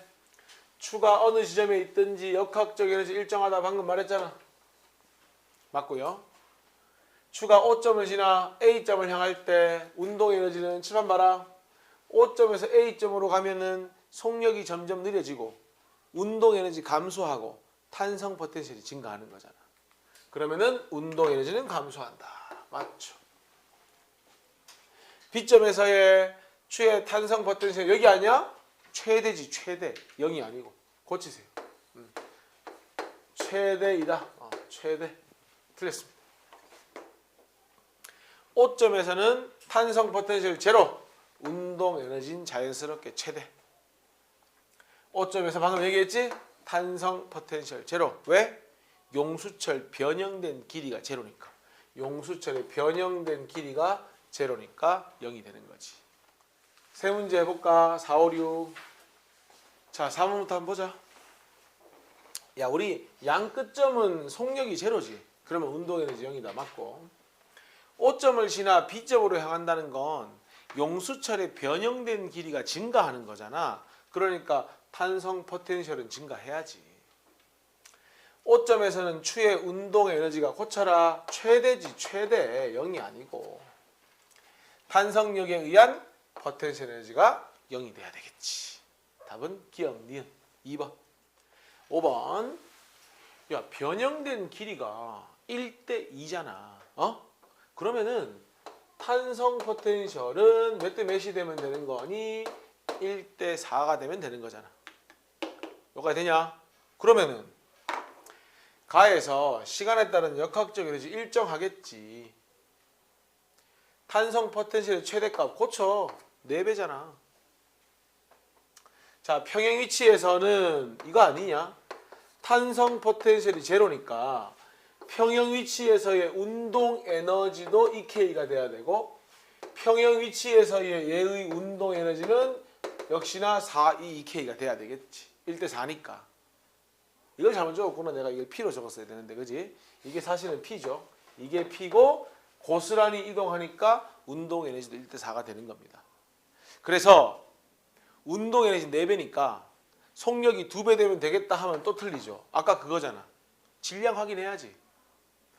추가 어느 지점에 있든지 역학적 에너지 일정하다 방금 말했잖아. 맞고요. 추가 O점을 지나 A점을 향할 때 운동 에너지는 칠판 봐라. O점에서 A점으로 가면은 속력이 점점 느려지고 운동 에너지 감소하고 탄성 포텐셜이 증가하는 거잖아. 그러면은 운동 에너지는 감소한다. 맞죠? B점에서의 추의 탄성 포텐셜 여기 아니야? 최대지. 최대. 0이 아니고. 고치세요. 최대이다. 최대. 틀렸습니다. O점에서는 탄성 포텐셜 제로. 운동 에너지는 자연스럽게 최대. O점에서 방금 얘기했지? 탄성 포텐셜 제로. 왜? 용수철 변형된 길이가 제로니까. 용수철의 변형된 길이가 제로니까 0이 되는 거지. 세 문제 해볼까? 4, 5, 6. 자, 4번부터 한번 보자. 야, 우리 양 끝점은 속력이 제로지. 그러면 운동 에너지 0이다. 맞고. O점을 지나 B점으로 향한다는 건 용수철의 변형된 길이가 증가하는 거잖아. 그러니까 탄성 포텐셜은 증가해야지. O점에서는 추의 운동 에너지가 고쳐라 최대지. 최대 0이 아니고 탄성력에 의한 포텐셜 에너지가 0이 돼야 되겠지. 답은 기억 니은 2번. 5번. 야, 변형된 길이가 1대 2잖아. 그러면은 탄성 포텐셜은 몇 대 몇이 되면 되는 거니? 1대 4가 되면 되는 거잖아. 여기까지 되냐? 그러면은 가에서 시간에 따른 역학적 에너지 일정하겠지. 탄성 포텐셜의 최대값 고쳐. 4배잖아. 자, 평행 위치에서는 이거 아니냐? 탄성 포텐셜이 제로니까 평형 위치에서의 운동 에너지도 EK가 돼야 되고 평형 위치에서의 얘의 운동 에너지는 역시나 4EK가 돼야 되겠지. 1대 4니까. 이걸 잘못 적었구나. 내가 이걸 P로 적었어야 되는데, 그지? 이게 사실은 P죠. 이게 P고 고스란히 이동하니까 운동 에너지도 1대 4가 되는 겁니다. 그래서 운동 에너지 4배니까 속력이 2배 되면 되겠다 하면 또 틀리죠. 아까 그거잖아. 질량 확인해야지.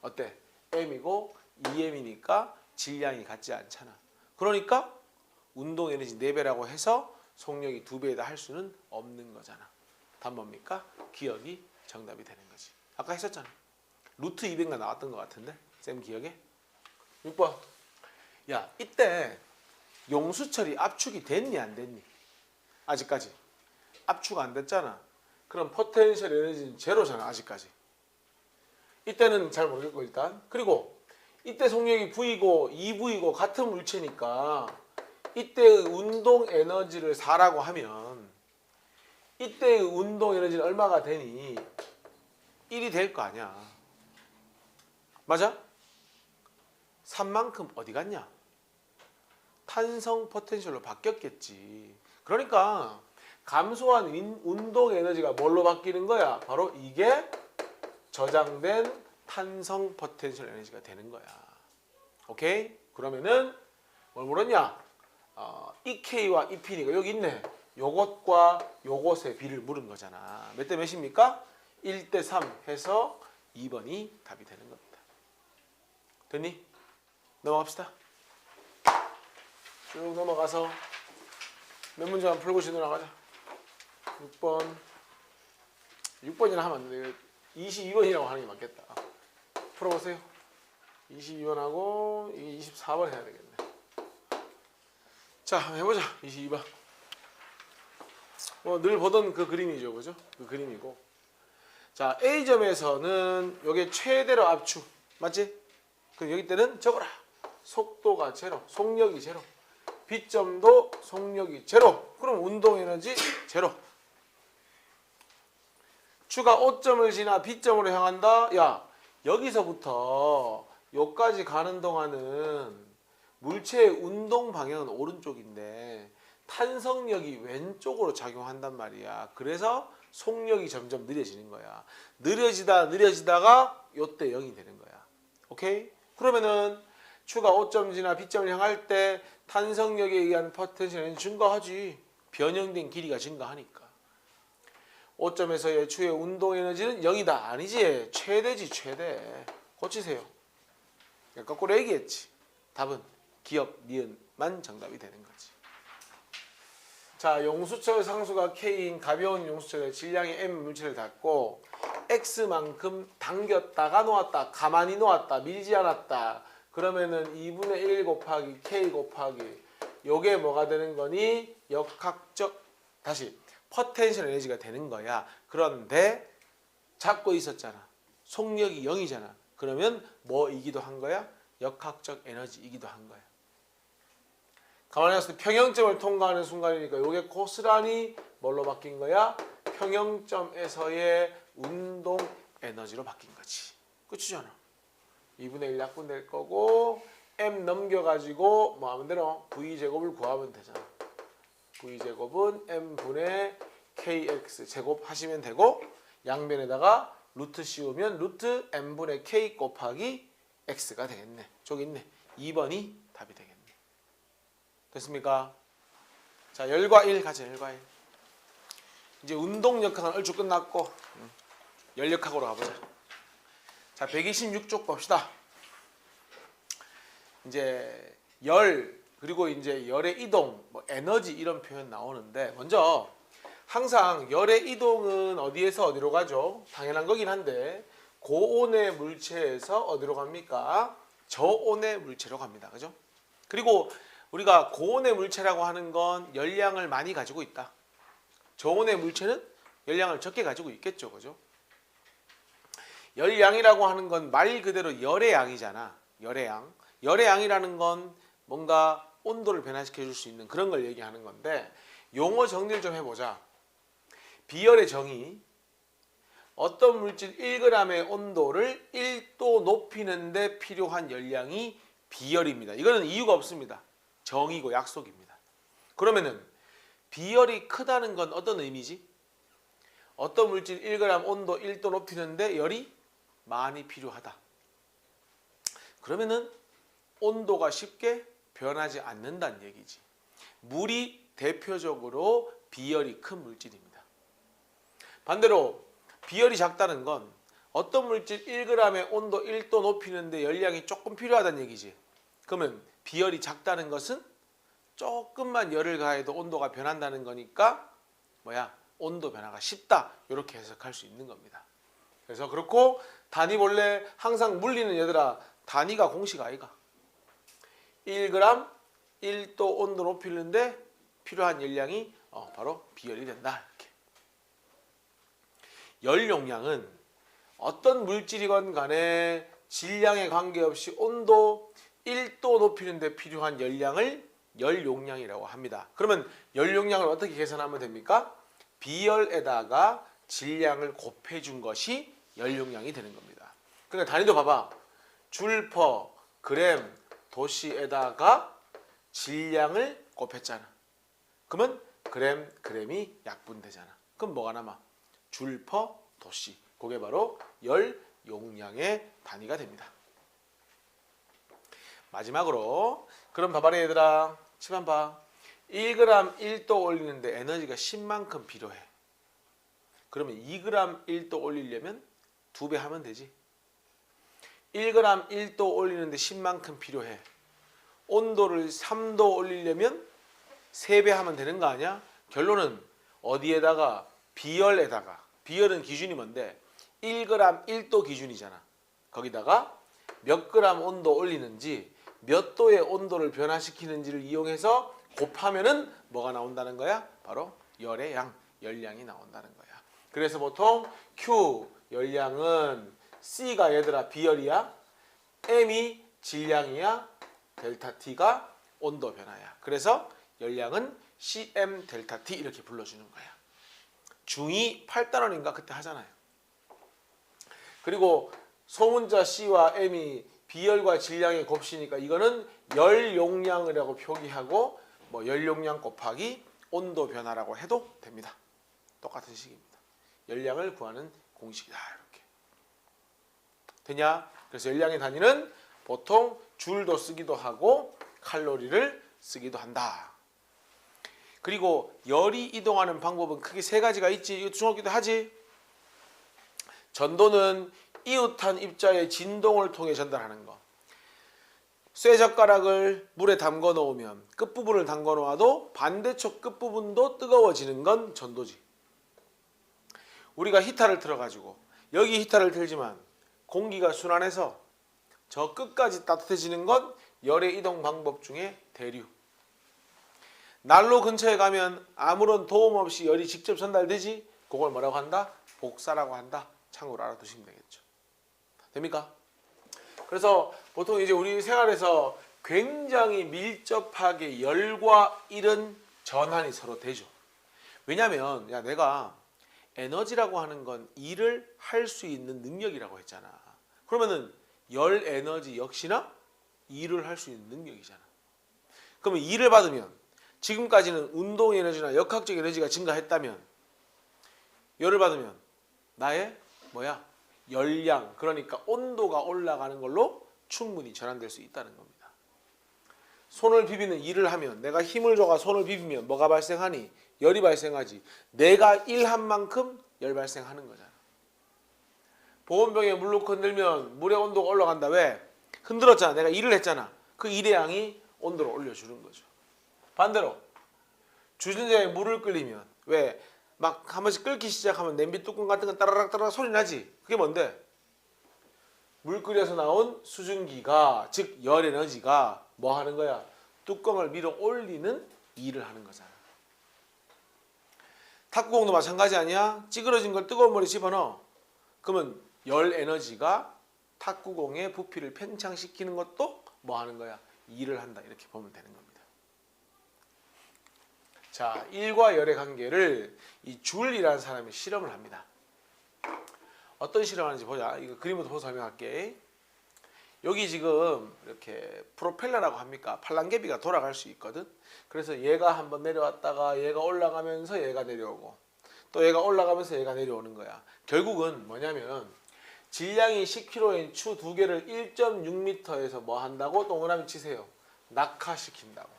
어때? M이고 2M이니까 질량이 같지 않잖아. 그러니까 운동 에너지 4배라고 해서 속력이 2배에다 할 수는 없는 거잖아. 답 뭡니까? 기억이 정답이 되는 거지. 아까 했었잖아. 루트 200가 나왔던 것 같은데? 쌤 기억에? 6번. 야, 이때 용수철이 압축이 됐니 안 됐니? 아직까지. 압축 안 됐잖아. 그럼 포텐셜 에너지는 제로잖아. 아직까지. 이때는 잘 모르겠고 일단. 그리고 이때 속력이 V고 2V고 같은 물체니까 이때의 운동 에너지를 4라고 하면 이때의 운동 에너지는 얼마가 되니? 1이 될 거 아니야. 맞아? 3만큼 어디 갔냐? 탄성 포텐셜로 바뀌었겠지. 그러니까 감소한 운동 에너지가 뭘로 바뀌는 거야? 바로 이게 저장된 탄성 포텐셜 에너지가 되는 거야. 오케이? 그러면은 뭘 물었냐? EK와 EP니까 여기 있네. 요것과 요것의 비를 물은 거잖아. 몇 대 몇입니까? 1대 3 해서 2번이 답이 되는 겁니다. 됐니? 넘어갑시다. 쭉 넘어가서 몇 문제만 풀고 지나가자. 6번. 6번이나 하면 안 돼. 22번이라고 하는 게 맞겠다. 풀어보세요. 22번하고 24번 해야 되겠네. 자, 해보자. 22번. 늘 보던 그 그림이죠. 그죠? 그 그림이고. 자, A점에서는 이게 최대로 압축. 맞지? 그럼 여기 때는 적어라. 속도가 제로. 속력이 제로. B점도 속력이 제로. 그럼 운동 에너지 제로. 추가 O점을 지나 B점으로 향한다. 야, 여기서부터 여기까지 가는 동안은 물체의 운동 방향은 오른쪽인데 탄성력이 왼쪽으로 작용한단 말이야. 그래서 속력이 점점 느려지는 거야. 느려지다가 요때 0이 되는 거야. 오케이? 그러면은 추가 O점 지나 B점을 향할 때 탄성력에 의한 포텐셜은 증가하지. 변형된 길이가 증가하니까. O점에서의 추의 운동 에너지는 0이다. 아니지. 최대지 최대. 고치세요. 거꾸로 얘기했지. 답은 기억, 니은만 정답이 되는 거지. 자, 용수철 상수가 K인 가벼운 용수철의 질량이 M 물체를 닫고 X만큼 당겼다가 놓았다. 가만히 놓았다. 밀지 않았다. 그러면은 2분의 1 곱하기 K 곱하기 요게 뭐가 되는 거니? 역학적 다시 포텐셜 에너지가 되는 거야. 그런데 잡고 있었잖아. 속력이 0이잖아. 그러면 뭐이기도 한 거야? 역학적 에너지이기도 한 거야. 가만히 봤을 때 평형점을 통과하는 순간이니까 이게 고스란히 뭘로 바뀐 거야? 평형점에서의 운동 에너지로 바뀐 거지. 끝이잖아. 2분의 1 약분될 거고 M 넘겨가지고 뭐 하면 되노? V제곱을 구하면 되잖아. V제곱은 M분의 KX 제곱 하시면 되고 양변에다가 루트 씌우면 루트 n분의 k 곱하기 x가 되겠네. 저기 있네. 2번이 답이 되겠네. 됐습니까? 자, 열과 일 가자. 열과 일. 이제 운동역학은 얼추 끝났고 열역학으로 가보자. 자, 126쪽 봅시다. 이제 열 그리고 이제 열의 이동, 뭐 에너지 이런 표현 나오는데 먼저 항상 열의 이동은 어디에서 어디로 가죠? 당연한 거긴 한데 고온의 물체에서 어디로 갑니까? 저온의 물체로 갑니다. 그죠? 그리고 우리가 고온의 물체라고 하는 건 열량을 많이 가지고 있다. 저온의 물체는 열량을 적게 가지고 있겠죠. 그죠? 열량이라고 하는 건 말 그대로 열의 양이잖아. 열의 양. 열의 양이라는 건 뭔가 온도를 변화시켜 줄 수 있는 그런 걸 얘기하는 건데 용어 정리를 좀 해보자. 비열의 정의. 어떤 물질 1g의 온도를 1도 높이는 데 필요한 열량이 비열입니다. 이거는 이유가 없습니다. 정의고 약속입니다. 그러면은 비열이 크다는 건 어떤 의미지? 어떤 물질 1g 온도 1도 높이는데 열이 많이 필요하다. 그러면은 온도가 쉽게 변하지 않는다는 얘기지. 물이 대표적으로 비열이 큰 물질입니다. 반대로 비열이 작다는 건 어떤 물질 1g의 온도 1도 높이는데 열량이 조금 필요하다는 얘기지. 그러면 비열이 작다는 것은 조금만 열을 가해도 온도가 변한다는 거니까 온도 변화가 쉽다. 이렇게 해석할 수 있는 겁니다. 그래서 그렇고 단위 본래 항상 물리는 얘들아 단위가 공식 아이가. 1g 1도 온도 높이는데 필요한 열량이 바로 비열이 된다. 이렇게. 열 용량은 어떤 물질이건 간에 질량에 관계없이 온도 1도 높이는 데 필요한 열량을 열 용량이라고 합니다. 그러면 열 용량을 어떻게 계산하면 됩니까? 비열에다가 질량을 곱해준 것이 열 용량이 되는 겁니다. 그러니까 단위도 봐봐. 줄 퍼 그램 도시에다가 질량을 곱했잖아. 그러면 그램 그램이 약분되잖아. 그럼 뭐가 남아? 줄 퍼 도시. 그게 바로 열 용량의 단위가 됩니다. 마지막으로 그럼 봐봐라 얘들아. 칠판 봐. 1g 1도 올리는데 에너지가 10만큼 필요해. 그러면 2g 1도 올리려면 2배 하면 되지. 1g 1도 올리는데 10만큼 필요해. 온도를 3도 올리려면 3배 하면 되는 거 아니야? 결론은 어디에다가? 비열에다가. 비열은 기준이 뭔데? 1g 1도 기준이잖아. 거기다가 몇 그램 온도 올리는지 몇 도의 온도를 변화시키는지를 이용해서 곱하면은 뭐가 나온다는 거야? 바로 열의 양, 열량이 나온다는 거야. 그래서 보통 Q 열량은 C가 얘들아 비열이야. M이 질량이야. 델타 T가 온도 변화야. 그래서 열량은 CM 델타 T 이렇게 불러주는 거야. 중2 8단원인가 그때 하잖아요. 그리고 소문자 C와 M이 비열과 질량의 곱씨니까 이거는 열 용량이라고 표기하고 열 용량 곱하기 온도 변화라고 해도 됩니다. 똑같은 식입니다. 열량을 구하는 공식이다. 이렇게. 되냐? 그래서 열량의 단위는 보통 줄도 쓰기도 하고 칼로리를 쓰기도 한다. 그리고 열이 이동하는 방법은 크게 세 가지가 있지. 이거 중학교 때 하지? 전도는 이웃한 입자의 진동을 통해 전달하는 거. 쇠젓가락을 물에 담궈 놓으면 끝부분을 담궈 놓아도 반대쪽 끝부분도 뜨거워지는 건 전도지. 우리가 히터를 틀어가지고 여기 히터를 틀지만 공기가 순환해서 저 끝까지 따뜻해지는 건 열의 이동 방법 중에 대류. 난로 근처에 가면 아무런 도움 없이 열이 직접 전달되지? 그걸 뭐라고 한다? 복사라고 한다. 참고로 알아두시면 되겠죠. 됩니까? 그래서 보통 이제 우리 생활에서 굉장히 밀접하게 열과 일은 전환이 서로 되죠. 왜냐면 내가 에너지라고 하는 건 일을 할 수 있는 능력이라고 했잖아. 그러면은 열 에너지 역시나 일을 할 수 있는 능력이잖아. 그러면 일을 받으면 지금까지는 운동 에너지나 역학적 에너지가 증가했다면 열을 받으면 나의 뭐야? 열량, 그러니까 온도가 올라가는 걸로 충분히 전환될 수 있다는 겁니다. 손을 비비는 일을 하면, 내가 힘을 줘가 손을 비비면 뭐가 발생하니? 열이 발생하지. 내가 일한 만큼 열 발생하는 거잖아. 보온병에 물 넣고 흔들면 물의 온도가 올라간다. 왜? 흔들었잖아. 내가 일을 했잖아. 그 일의 양이 온도를 올려주는 거죠. 반대로 주전자에 물을 끓이면, 왜? 막 한 번씩 끓기 시작하면 냄비 뚜껑 같은 건 따라락 따라락 소리 나지. 그게 뭔데? 물 끓여서 나온 수증기가, 즉 열 에너지가 뭐 하는 거야? 뚜껑을 밀어 올리는 일을 하는 거잖아. 탁구공도 마찬가지 아니야? 찌그러진 걸 뜨거운 물에 집어넣어. 그러면 열 에너지가 탁구공의 부피를 팽창시키는 것도 뭐 하는 거야? 일을 한다. 이렇게 보면 되는 겁니다. 자, 1과 열의 관계를 이 줄이라는 사람이 실험을 합니다. 어떤 실험을 하는지 보자. 이거 그림부터 보고 설명할게. 여기 지금 이렇게 프로펠러라고 합니까? 팔랑개비가 돌아갈 수 있거든. 그래서 얘가 한번 내려왔다가 얘가 올라가면서 얘가 내려오고, 또 얘가 올라가면서 얘가 내려오는 거야. 결국은 뭐냐면 질량이 10kg인 추 두 개를 1.6m에서 뭐 한다고? 동그라미 치세요. 낙하시킨다고.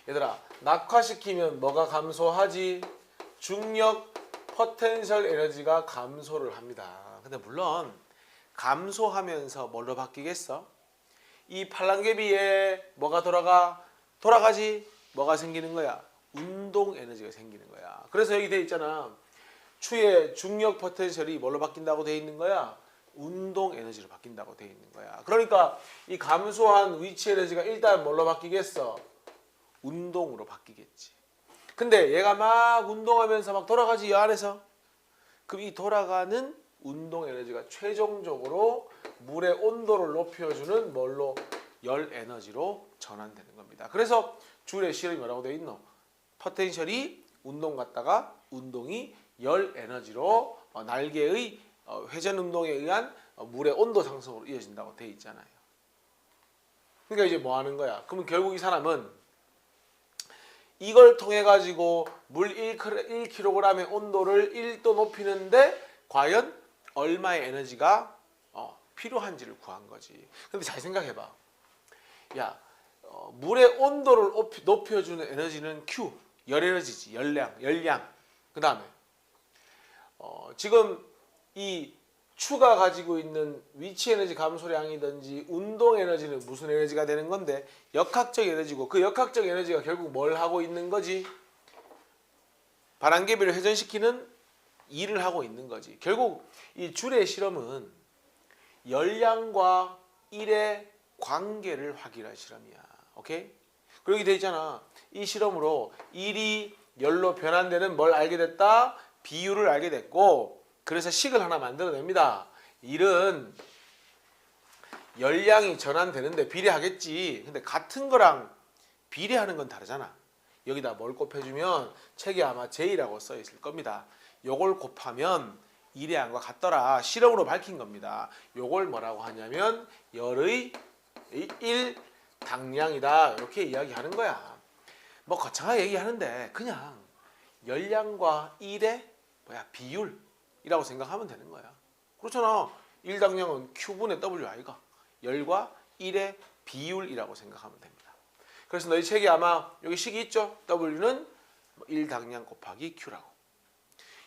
얘들아, 낙하시키면 뭐가 감소하지? 중력 포텐셜 에너지가 감소를 합니다. 근데 물론 감소하면서 뭘로 바뀌겠어? 이 팔랑개비에 뭐가 돌아가지? 뭐가 생기는 거야? 운동 에너지가 생기는 거야. 그래서 여기 돼 있잖아. 추의 중력 포텐셜이 뭘로 바뀐다고 돼 있는 거야? 운동 에너지로 바뀐다고 돼 있는 거야. 그러니까 이 감소한 위치 에너지가 일단 뭘로 바뀌겠어? 운동으로 바뀌겠지. 근데 얘가 막 운동하면서 막 돌아가지, 이 안에서. 그럼 이 돌아가는 운동 에너지가 최종적으로 물의 온도를 높여주는 뭘로? 열 에너지로 전환되는 겁니다. 그래서 줄의 실험이 뭐라고 되어 있노? 포텐셜이 운동 갔다가 운동이 열 에너지로 날개의 회전 운동에 의한 물의 온도 상승으로 이어진다고 되어 있잖아요. 그러니까 이제 뭐 하는 거야? 그러면 결국 이 사람은 이걸 통해 가지고 물 1kg의 온도를 1도 높이는데 과연 얼마의 에너지가 필요한지를 구한 거지. 근데 잘 생각해봐. 야, 물의 온도를 높여주는 에너지는 Q, 열 에너지지. 열량. 그 다음에 지금 이 추가 가지고 있는 위치 에너지 감소량이든지 운동 에너지는 무슨 에너지가 되는 건데? 역학적 에너지고, 그 역학적 에너지가 결국 뭘 하고 있는 거지? 바람개비를 회전시키는 일을 하고 있는 거지. 결국 이 줄의 실험은 열량과 일의 관계를 확인할 실험이야. 오케이? 그리고 여기 돼 있잖아. 이 실험으로 일이 열로 변환되는 뭘 알게 됐다? 비율을 알게 됐고, 그래서 식을 하나 만들어냅니다. 일은 열량이 전환되는데 비례하겠지. 근데 같은 거랑 비례하는 건 다르잖아. 여기다 뭘 곱해주면 책에 아마 J라고 써 있을 겁니다. 요걸 곱하면 일의 양과 같더라. 실험으로 밝힌 겁니다. 요걸 뭐라고 하냐면 열의 1당량이다. 이렇게 이야기하는 거야. 뭐 거창하게 얘기하는데 그냥 열량과 일의 비율이라고 생각하면 되는 거야. 그렇잖아. 1당량은 Q분의 WI가 열과 1의 비율이라고 생각하면 됩니다. 그래서 너희 책에 아마 여기 식이 있죠? W는 1당량 곱하기 Q라고.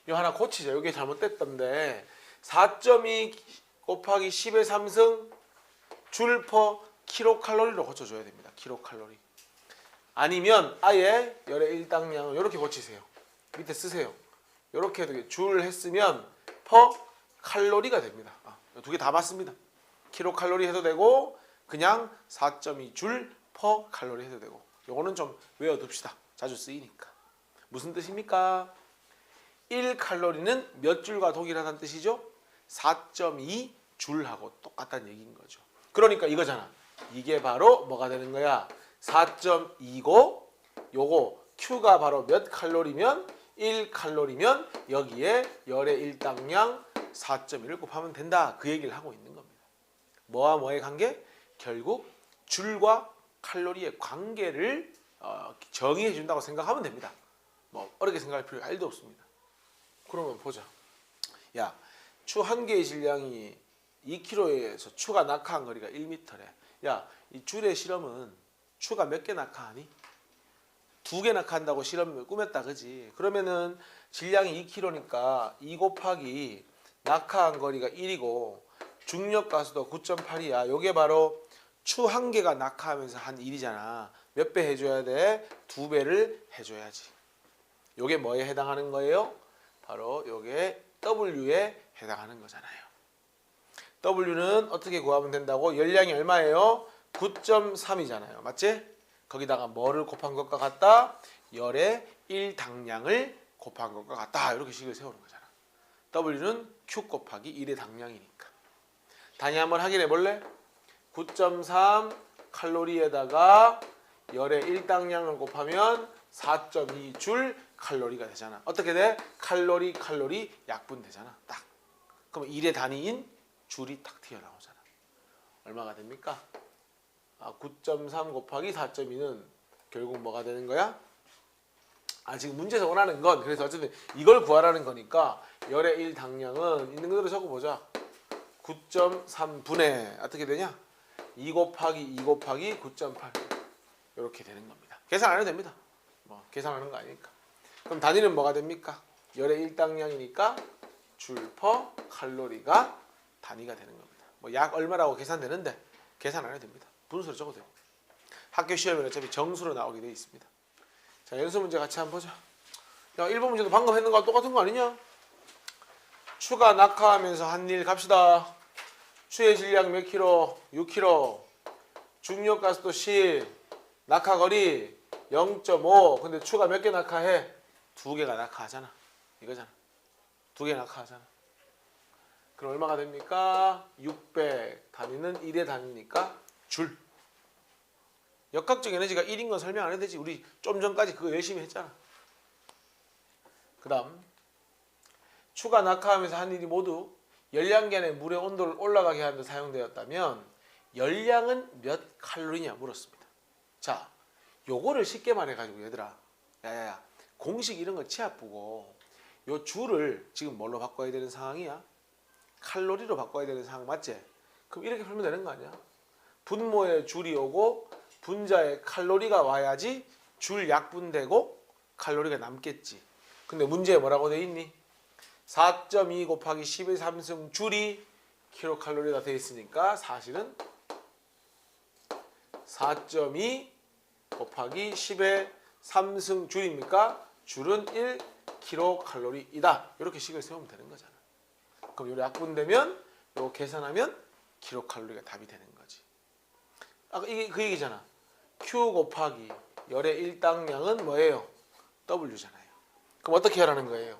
이거 하나 고치자. 여기 잘못됐던데 4.2 곱하기 10의 3승 줄 퍼 킬로칼로리로 고쳐줘야 됩니다. 킬로칼로리. 아니면 아예 열의 1당량을 이렇게 고치세요. 밑에 쓰세요. 이렇게 해도 줄 했으면 퍼 칼로리가 됩니다. 두 개 다 맞습니다. 킬로칼로리 해도 되고 그냥 4.2 줄 퍼 칼로리 해도 되고. 요거는 좀 외워둡시다. 자주 쓰이니까. 무슨 뜻입니까? 1칼로리는 몇 줄과 동일하다는 뜻이죠? 4.2 줄하고 똑같다는 얘기인 거죠. 그러니까 이거잖아. 이게 바로 뭐가 되는 거야? 4.2고 요거 Q가 바로 몇 칼로리면 1칼로리면 여기에 열의 1당량 4.1을 곱하면 된다. 그 얘기를 하고 있는 겁니다. 뭐와 뭐의 관계? 결국 줄과 칼로리의 관계를 정의해 준다고 생각하면 됩니다. 뭐 어렵게 생각할 필요 1도 없습니다. 그러면 보자. 야, 추 한 개의 질량이 2kg에서 추가 낙하한 거리가 1m래. 야, 이 줄의 실험은 추가 몇 개 낙하하니? 2개 낙하한다고 실험을 꾸몄다, 그지? 그러면은 질량이 2kg니까 2 곱하기 낙하한 거리가 1이고 중력 가수도 9.8이야. 요게 바로 추 한 개가 낙하하면서 한 1이잖아. 몇 배 해줘야 돼? 2배를 해줘야지. 요게 뭐에 해당하는 거예요? 바로 요게 W에 해당하는 거잖아요. W는 어떻게 구하면 된다고? 열량이 얼마예요? 9.3이잖아요. 맞지? 거기다가 뭐를 곱한 것과 같다? 열의 1당량을 곱한 것과 같다. 이렇게 식을 세우는 거잖아. W는 Q 곱하기 1의 당량이니까. 단위 한번 확인해 볼래? 9.3 칼로리에다가 열의 1당량을 곱하면 4.2줄 칼로리가 되잖아. 어떻게 돼? 칼로리 약분되잖아. 딱. 그럼 1의 단위인 줄이 딱 튀어나오잖아. 얼마가 됩니까? 9.3 곱하기 4.2는 결국 뭐가 되는 거야? 지금 문제에서 원하는 건 그래서 어쨌든 이걸 구하라는 거니까 열의 1당량은 있는 그대로 적어보자. 9.3분의 어떻게 되냐? 2 곱하기 2 곱하기 9.8 이렇게 되는 겁니다. 계산 안 해도 됩니다. 뭐 계산하는 거 아니니까. 그럼 단위는 뭐가 됩니까? 열의 1당량이니까 줄 퍼 칼로리가 단위가 되는 겁니다. 뭐 약 얼마라고 계산되는데 계산 안 해도 됩니다. 분수로 적어도 돼요. 학교 시험에는 어차피 정수로 나오게 되어 있습니다. 자, 연수 문제 같이 한번 보자. 야, 1번 문제도 방금 했는 거랑 똑같은 거 아니냐? 추가 낙하하면서 한 일 갑시다. 추의 질량 몇 킬로? 6kg. 중력 가스도 10. 낙하거리 0.5. 근데 추가 몇 개 낙하해? 2개가 낙하하잖아. 이거잖아. 2개 낙하하잖아. 그럼 얼마가 됩니까? 600. 단위는 1의 단위니까 줄. 역학적 에너지가 1인 건 설명 안 해도 되지. 우리 좀 전까지 그거 열심히 했잖아. 그 다음 추가 낙하하면서 한 일이 모두 열량계 내 물의 온도를 올라가게 하는 데 사용되었다면 열량은 몇 칼로리냐 물었습니다. 자, 요거를 쉽게 말해가지고 얘들아, 야야야, 공식 이런 거 치아 보고 요 줄을 지금 뭘로 바꿔야 되는 상황이야? 칼로리로 바꿔야 되는 상황 맞지? 그럼 이렇게 풀면 되는 거 아니야? 분모에 줄이 오고 분자에 칼로리가 와야지 줄 약분되고 칼로리가 남겠지. 근데 문제에 뭐라고 돼 있니? 4.2 곱하기 10의 3승 줄이 킬로칼로리가 돼 있으니까 사실은 4.2 곱하기 10의 3승 줄입니까? 줄은 1 킬로칼로리이다. 이렇게 식을 세우면 되는 거잖아. 그럼 요 약분되면 요 계산하면 킬로칼로리가 답이 되는 거지. 아까 이게 그 얘기잖아. Q 곱하기 열의 1당량은 뭐예요? W잖아요. 그럼 어떻게 하라는 거예요?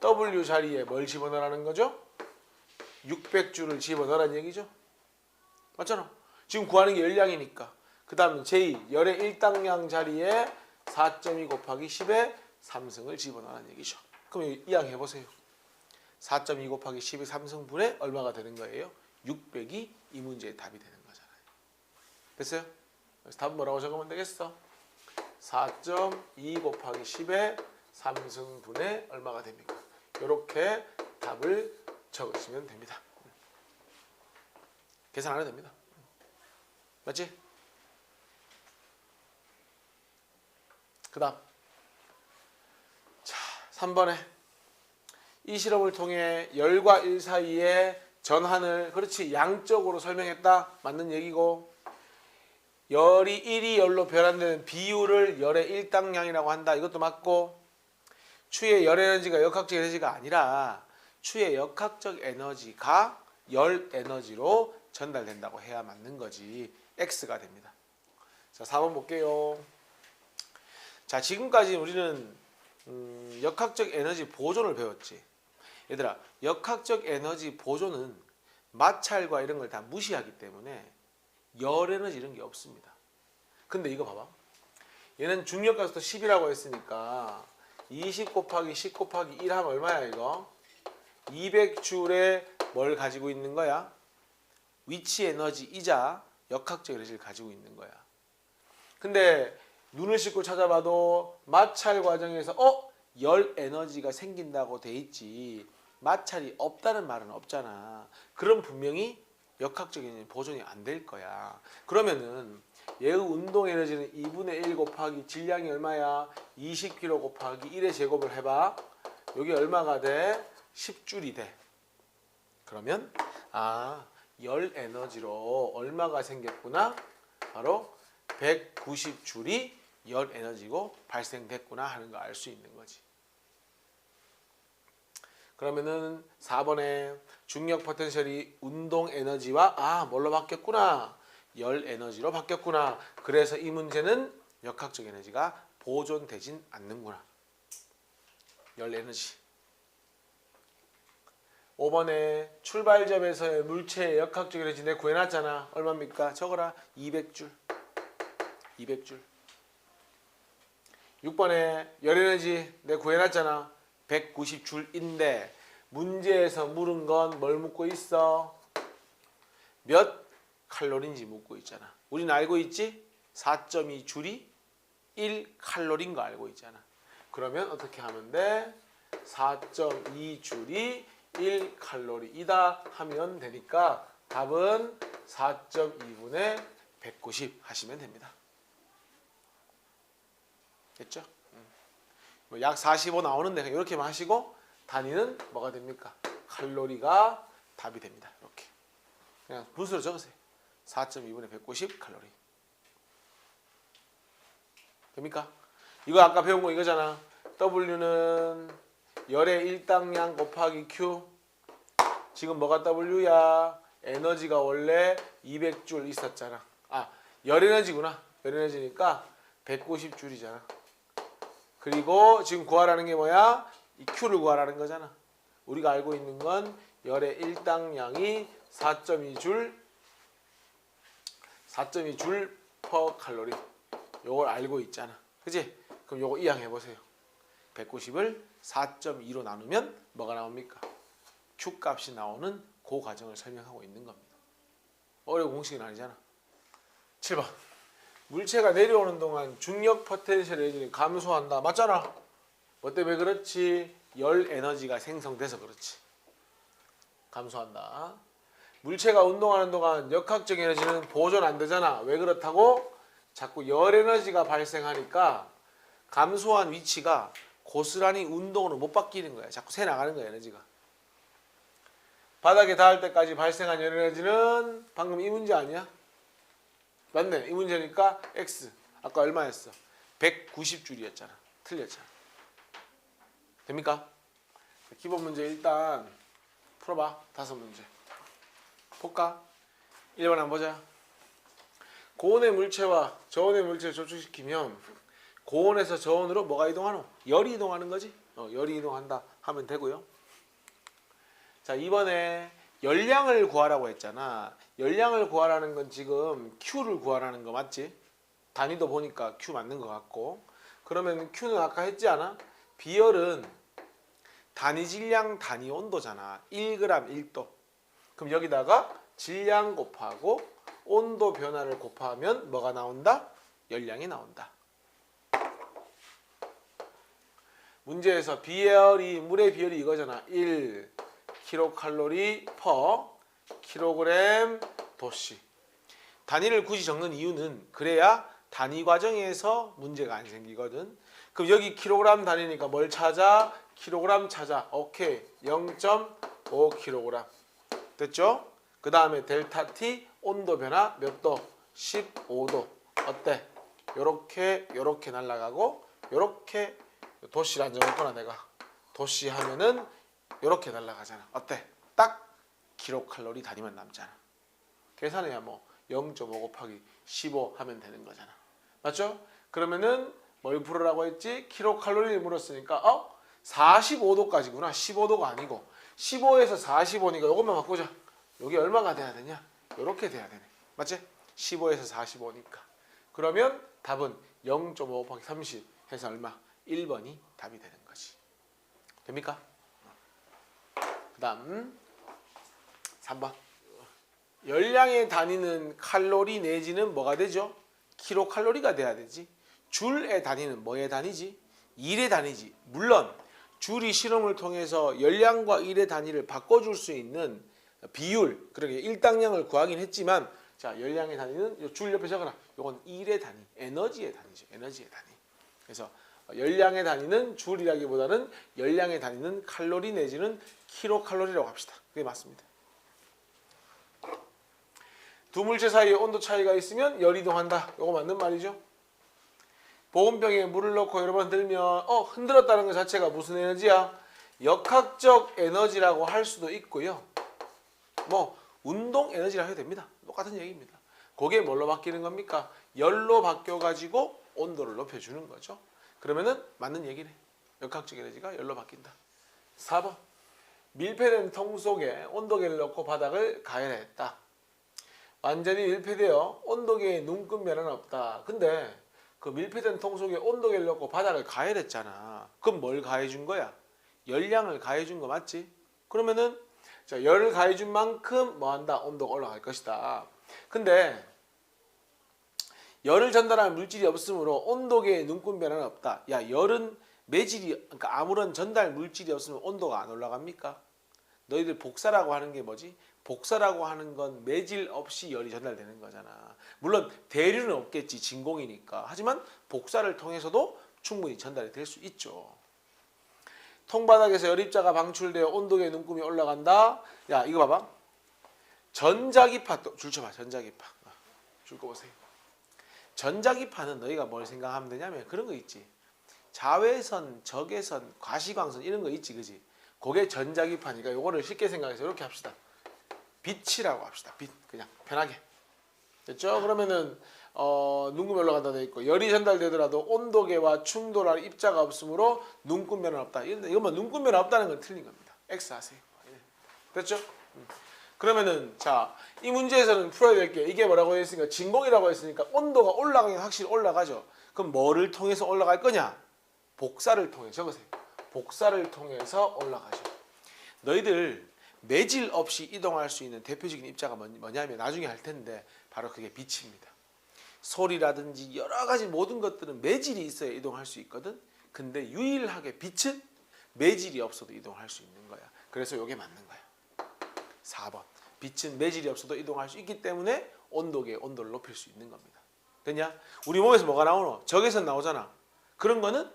W 자리에 뭘 집어넣으라는 거죠? 600줄을 집어넣으라는 얘기죠. 맞잖아. 지금 구하는 게 열량이니까. 그 다음 J 열의 1당량 자리에 4.2 곱하기 10의 3승을 집어넣으라는 얘기죠. 그럼 이항 해보세요. 4.2 곱하기 10의 3승분의 얼마가 되는 거예요? 600이 이 문제의 답이 되는 거잖아요. 됐어요? 그래서 답은 뭐라고 적으면 되겠어? 4.2 곱하기 10의 3승분의 얼마가 됩니까? 이렇게 답을 적으시면 됩니다. 계산 안 해도 됩니다. 맞지? 그 다음 자, 3번에 이 실험을 통해 열과 일 사이의 전환을 그렇지 양적으로 설명했다. 맞는 얘기고 열이 1이 열로 변환되는 비율을 열의 1당량이라고 한다. 이것도 맞고 추의 열 에너지가 역학적 에너지가 아니라 추의 역학적 에너지가 열 에너지로 전달된다고 해야 맞는 거지. X가 됩니다. 자, 4번 볼게요. 자, 지금까지 우리는 역학적 에너지 보존을 배웠지. 얘들아, 역학적 에너지 보존은 마찰과 이런 걸 다 무시하기 때문에 열 에너지 이런 게 없습니다. 근데 이거 봐봐. 얘는 중력 가속도 10이라고 했으니까 20 곱하기 10 곱하기 1 하면 얼마야 이거? 200줄에 뭘 가지고 있는 거야? 위치 에너지이자 역학적 에너지를 가지고 있는 거야. 근데 눈을 씻고 찾아봐도 마찰 과정에서 열 에너지가 생긴다고 돼 있지 마찰이 없다는 말은 없잖아. 그럼 분명히 역학적인 보존이 안 될 거야. 그러면은 얘의 운동 에너지는 2분의 1 곱하기 질량이 얼마야? 20kg 곱하기 1의 제곱을 해봐. 여기 얼마가 돼? 10줄이 돼. 그러면 열 에너지로 얼마가 생겼구나? 바로 190줄이 열 에너지고 발생됐구나 하는 거 알 수 있는 거지. 그러면은 4번에 중력 포텐셜이 운동 에너지와 뭘로 바뀌었구나? 열 에너지로 바뀌었구나. 그래서 이 문제는 역학적 에너지가 보존되진 않는구나. 열 에너지. 5번에 출발점에서의 물체의 역학적 에너지 내가 구해놨잖아. 얼마입니까? 적어라. 200줄. 200줄. 6번에 열 에너지 내가 구해놨잖아. 190줄인데 문제에서 물은 건 뭘 묻고 있어? 몇 칼로리인지 묻고 있잖아. 우리는 알고 있지? 4.2줄이 1칼로리인 거 알고 있잖아. 그러면 어떻게 하면 돼? 4.2줄이 1칼로리이다 하면 되니까 답은 4.2분의 190 하시면 됩니다. 됐죠? 약 45 나오는데 그냥 이렇게만 하시고 단위는 뭐가 됩니까? 칼로리가 답이 됩니다. 이렇게 그냥 분수로 적으세요. 4.2분의 190 칼로리. 됩니까? 이거 아까 배운 거 이거잖아. W는 열의 일당량 곱하기 Q. 지금 뭐가 W야? 에너지가 원래 200줄 있었잖아. 열 에너지구나. 열 에너지니까 190줄이잖아. 그리고 지금 구하라는 게 뭐야? 이 Q를 구하라는 거잖아. 우리가 알고 있는 건 열의 일당량이 4.2줄 per 칼로리. 요걸 알고 있잖아. 그치? 그럼 요거 이항해 보세요. 190을 4.2로 나누면 뭐가 나옵니까? Q 값이 나오는 그 과정을 설명하고 있는 겁니다. 어려운 공식은 아니잖아. 7번. 물체가 내려오는 동안 중력 포텐셜 에너지는 감소한다. 맞잖아. 뭐 때문에 그렇지? 열 에너지가 생성돼서 그렇지. 감소한다. 물체가 운동하는 동안 역학적 에너지는 보존 안 되잖아. 왜 그렇다고? 자꾸 열 에너지가 발생하니까 감소한 위치가 고스란히 운동으로 못 바뀌는 거야. 자꾸 새 나가는 거야, 에너지가. 바닥에 닿을 때까지 발생한 열 에너지는 방금 이 문제 아니야? 맞네. 이 문제니까 X. 아까 얼마였어? 190줄이었잖아. 틀렸잖아. 됩니까? 기본 문제 일단 풀어봐. 5문제. 볼까? 1번 한번 보자. 고온의 물체와 저온의 물체를 접촉시키면 고온에서 저온으로 뭐가 이동하노? 열이 이동하는 거지? 열이 이동한다 하면 되고요. 자, 이번에 열량을 구하라고 했잖아. 열량을 구하라는 건 지금 Q를 구하라는 거 맞지? 단위도 보니까 Q 맞는 것 같고. 그러면 Q는 아까 했지 않아? 비열은 단위 질량 단위 온도잖아. 1g 1도. 그럼 여기다가 질량 곱하고 온도 변화를 곱하면 뭐가 나온다? 열량이 나온다. 문제에서 비열이 물의 비열이 이거잖아. 1 킬로칼로리 per 킬로그램 도씨. 단위를 굳이 적는 이유는 그래야 단위 과정에서 문제가 안 생기거든. 그럼 여기 킬로그램 단위니까 뭘 찾아? 킬로그램 찾아. 오케이. 0.5kg. 됐죠? 그 다음에 델타 T 온도 변화 몇 도? 15도. 어때? 요렇게 날아가고 요렇게 도시를 안 적었구나 내가. 도시 하면은 요렇게 날아가잖아. 어때? 딱 킬로칼로리 단위만 남잖아. 계산해야 뭐 0.5 곱하기 15 하면 되는 거잖아. 맞죠? 그러면은 뭘 풀으라고 했지? 킬로칼로리를 물었으니까 45도까지구나. 15도가 아니고 15에서 45니까 요것만 바꾸자. 여기 얼마가 돼야 되냐? 요렇게 돼야 되네. 맞지? 15에서 45니까. 그러면 답은 0.5 곱하기 30 해서 얼마? 1번이 답이 되는 거지. 됩니까? 그 다음 3번. 열량의 단위는 칼로리 내지는 뭐가 되죠? 킬로칼로리가 돼야 되지. 줄의 단위는 뭐의 단위지? 일의 단위지. 물론 주리 실험을 통해서 열량과 일의 단위를 바꿔줄 수 있는 비율, 그러게 일당량을 구하긴 했지만, 자, 열량의 단위는 줄 옆에 적어라. 이건 일의 단위, 에너지의 단위죠. 에너지의 단위. 그래서 열량의 단위는 줄이라기보다는 열량의 단위는 칼로리 내지는 킬로칼로리라고 합시다. 그게 맞습니다. 두 물체 사이에 온도 차이가 있으면 열이 이동한다. 이거 맞는 말이죠. 보온병에 물을 넣고 여러 번 들면 흔들었다는 것 자체가 무슨 에너지야? 역학적 에너지라고 할 수도 있고요. 뭐 운동 에너지라 해도 됩니다. 똑같은 얘기입니다. 그게 뭘로 바뀌는 겁니까? 열로 바뀌어가지고 온도를 높여주는 거죠. 그러면은 맞는 얘기네. 역학적 에너지가 열로 바뀐다. 4번. 밀폐된 통 속에 온도계를 넣고 바닥을 가열했다. 완전히 밀폐되어 온도계에 눈금 변화는 없다. 근데 그 밀폐된 통 속에 온도계를 넣고 바닥을 가열했잖아. 그럼 뭘 가해준 거야? 열량을 가해준 거 맞지? 그러면은 자, 열을 가해준 만큼 뭐한다? 온도가 올라갈 것이다. 근데 열을 전달하는 물질이 없으므로 온도계에 눈금 변화는 없다. 야, 열은 매질이, 그러니까 아무런 전달 물질이 없으면 온도가 안 올라갑니까? 너희들 복사라고 하는 게 뭐지? 복사라고 하는 건 매질 없이 열이 전달되는 거잖아. 물론 대류는 없겠지, 진공이니까. 하지만 복사를 통해서도 충분히 전달이 될 수 있죠. 통바닥에서 열입자가 방출되어 온도계의 눈금이 올라간다. 야, 이거 봐봐. 전자기파, 또 줄 쳐봐. 전자기파. 줄 거 보세요. 전자기파는 너희가 뭘 생각하면 되냐면 그런 거 있지. 자외선, 적외선, 과시광선 이런 거 있지, 그지? 그게 전자기파니까 요거를 쉽게 생각해서 이렇게 합시다. 빛이라고 합시다. 빛, 그냥 편하게. 됐죠? 그러면은 눈금이 올라간다 돼 있고 열이 전달되더라도 온도계와 충돌할 입자가 없으므로 눈금 변화는 없다. 이거만 눈금 변화 없다는 건 틀린 겁니다. X 하세요. 됐죠? 그러면은 자, 이 문제에서는 풀어야 될 게 이게 뭐라고 했으니까 진공이라고 했으니까 온도가 올라가긴 확실히 올라가죠. 그럼 뭐를 통해서 올라갈 거냐? 복사를 통해 적으세요. 복사를 통해서 올라가죠. 너희들 매질 없이 이동할 수 있는 대표적인 입자가 뭐냐면 나중에 할 텐데 바로 그게 빛입니다. 소리라든지 여러 가지 모든 것들은 매질이 있어야 이동할 수 있거든. 근데 유일하게 빛은 매질이 없어도 이동할 수 있는 거야. 그래서 이게 맞는 거야. 4번. 빛은 매질이 없어도 이동할 수 있기 때문에 온도계의 온도를 높일 수 있는 겁니다. 됐냐? 우리 몸에서 뭐가 나오노? 적외선 나오잖아. 그런 거는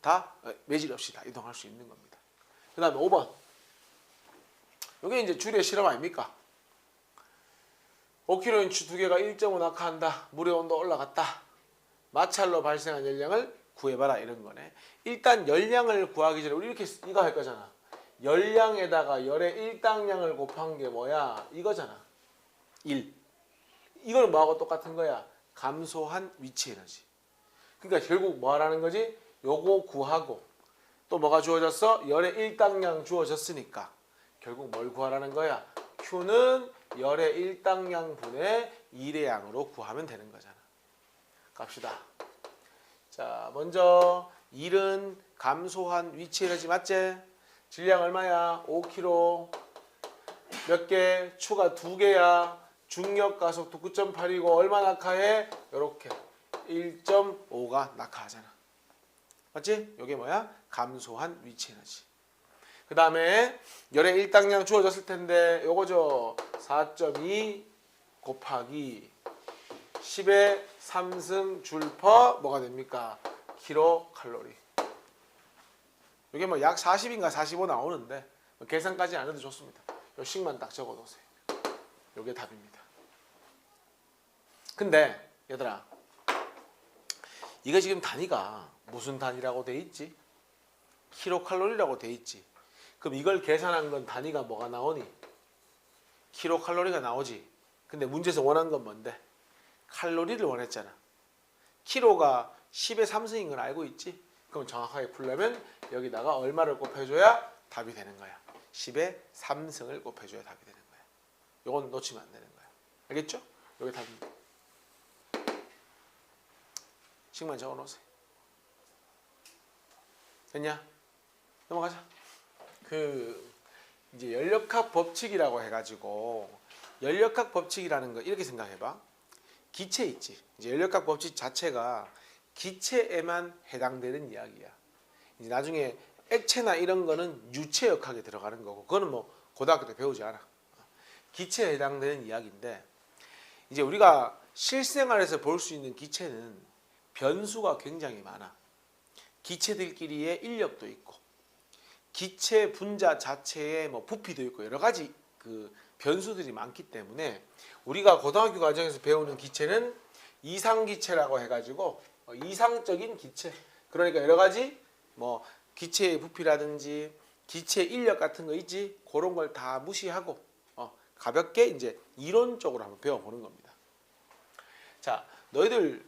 다 매질 없이 다 이동할 수 있는 겁니다. 그 다음에 5번. 이게 이제 줄의 실험 아닙니까? 5kg인치 두 개가 1.5 낙하한다. 물의 온도 올라갔다. 마찰로 발생한 열량을 구해봐라. 이런 거네. 일단 열량을 구하기 전에 우리 이렇게 이거 할 거잖아. 열량에다가 열의 일당량을 곱한 게 뭐야? 이거잖아. 1. 이거는 뭐하고 똑같은 거야? 감소한 위치 에너지. 그러니까 결국 뭐 하라는 거지? 요거 구하고 또 뭐가 주어졌어? 열의 일당량 주어졌으니까 결국 뭘 구하라는 거야? Q는 열의 일당량 분의 1의 양으로 구하면 되는 거잖아. 갑시다. 자, 먼저 1은 감소한 위치 에너지 맞지? 질량 얼마야? 5kg. 몇 개? 추가 2개야. 중력 가속도 9.8이고 얼마 낙하해? 요렇게 1.5가 낙하하잖아. 맞지? 요게 뭐야? 감소한 위치 에너지. 그 다음에 열의 일당량 주어졌을 텐데 요거죠. 4.2 곱하기 10의 3승 줄 퍼 뭐가 됩니까? 킬로칼로리. 이게 뭐 약 40인가 45 나오는데 뭐 계산까지 안 해도 좋습니다. 요 식만 딱 적어놓으세요. 요게 답입니다. 근데 얘들아, 이거 지금 단위가 무슨 단위라고 돼 있지? 킬로칼로리라고 돼 있지. 그럼 이걸 계산한 건 단위가 뭐가 나오니? 킬로칼로리가 나오지. 근데 문제에서 원한 건 뭔데? 칼로리를 원했잖아. 킬로가 10의 3승인 걸 알고 있지? 그럼 정확하게 풀려면 여기다가 얼마를 곱해줘야 답이 되는 거야. 10의 3승을 곱해줘야 답이 되는 거야. 요건 놓치면 안 되는 거야. 알겠죠? 요게 답입니다. 식만 적어놓으세요. 됐냐? 넘어가자. 이제 연력학 법칙이라고 해가지고 연력학 법칙이라는 거 이렇게 생각해봐. 기체 있지. 이제 연력학 법칙 자체가 기체에만 해당되는 이야기야. 이제 나중에 액체나 이런 거는 유체 역학에 들어가는 거고 그거는 뭐 고등학교 때 배우지 않아. 기체에 해당되는 이야기인데 이제 우리가 실생활에서 볼 수 있는 기체는 변수가 굉장히 많아. 기체들끼리의 인력도 있고 기체 분자 자체의 뭐 부피도 있고 여러 가지 그 변수들이 많기 때문에 우리가 고등학교 과정에서 배우는 기체는 이상기체라고 해가지고 이상적인 기체 그러니까 여러 가지 뭐 기체의 부피라든지 기체 인력 같은 거 있지 그런 걸 다 무시하고 가볍게 이제 이론적으로 한번 배워보는 겁니다. 자, 너희들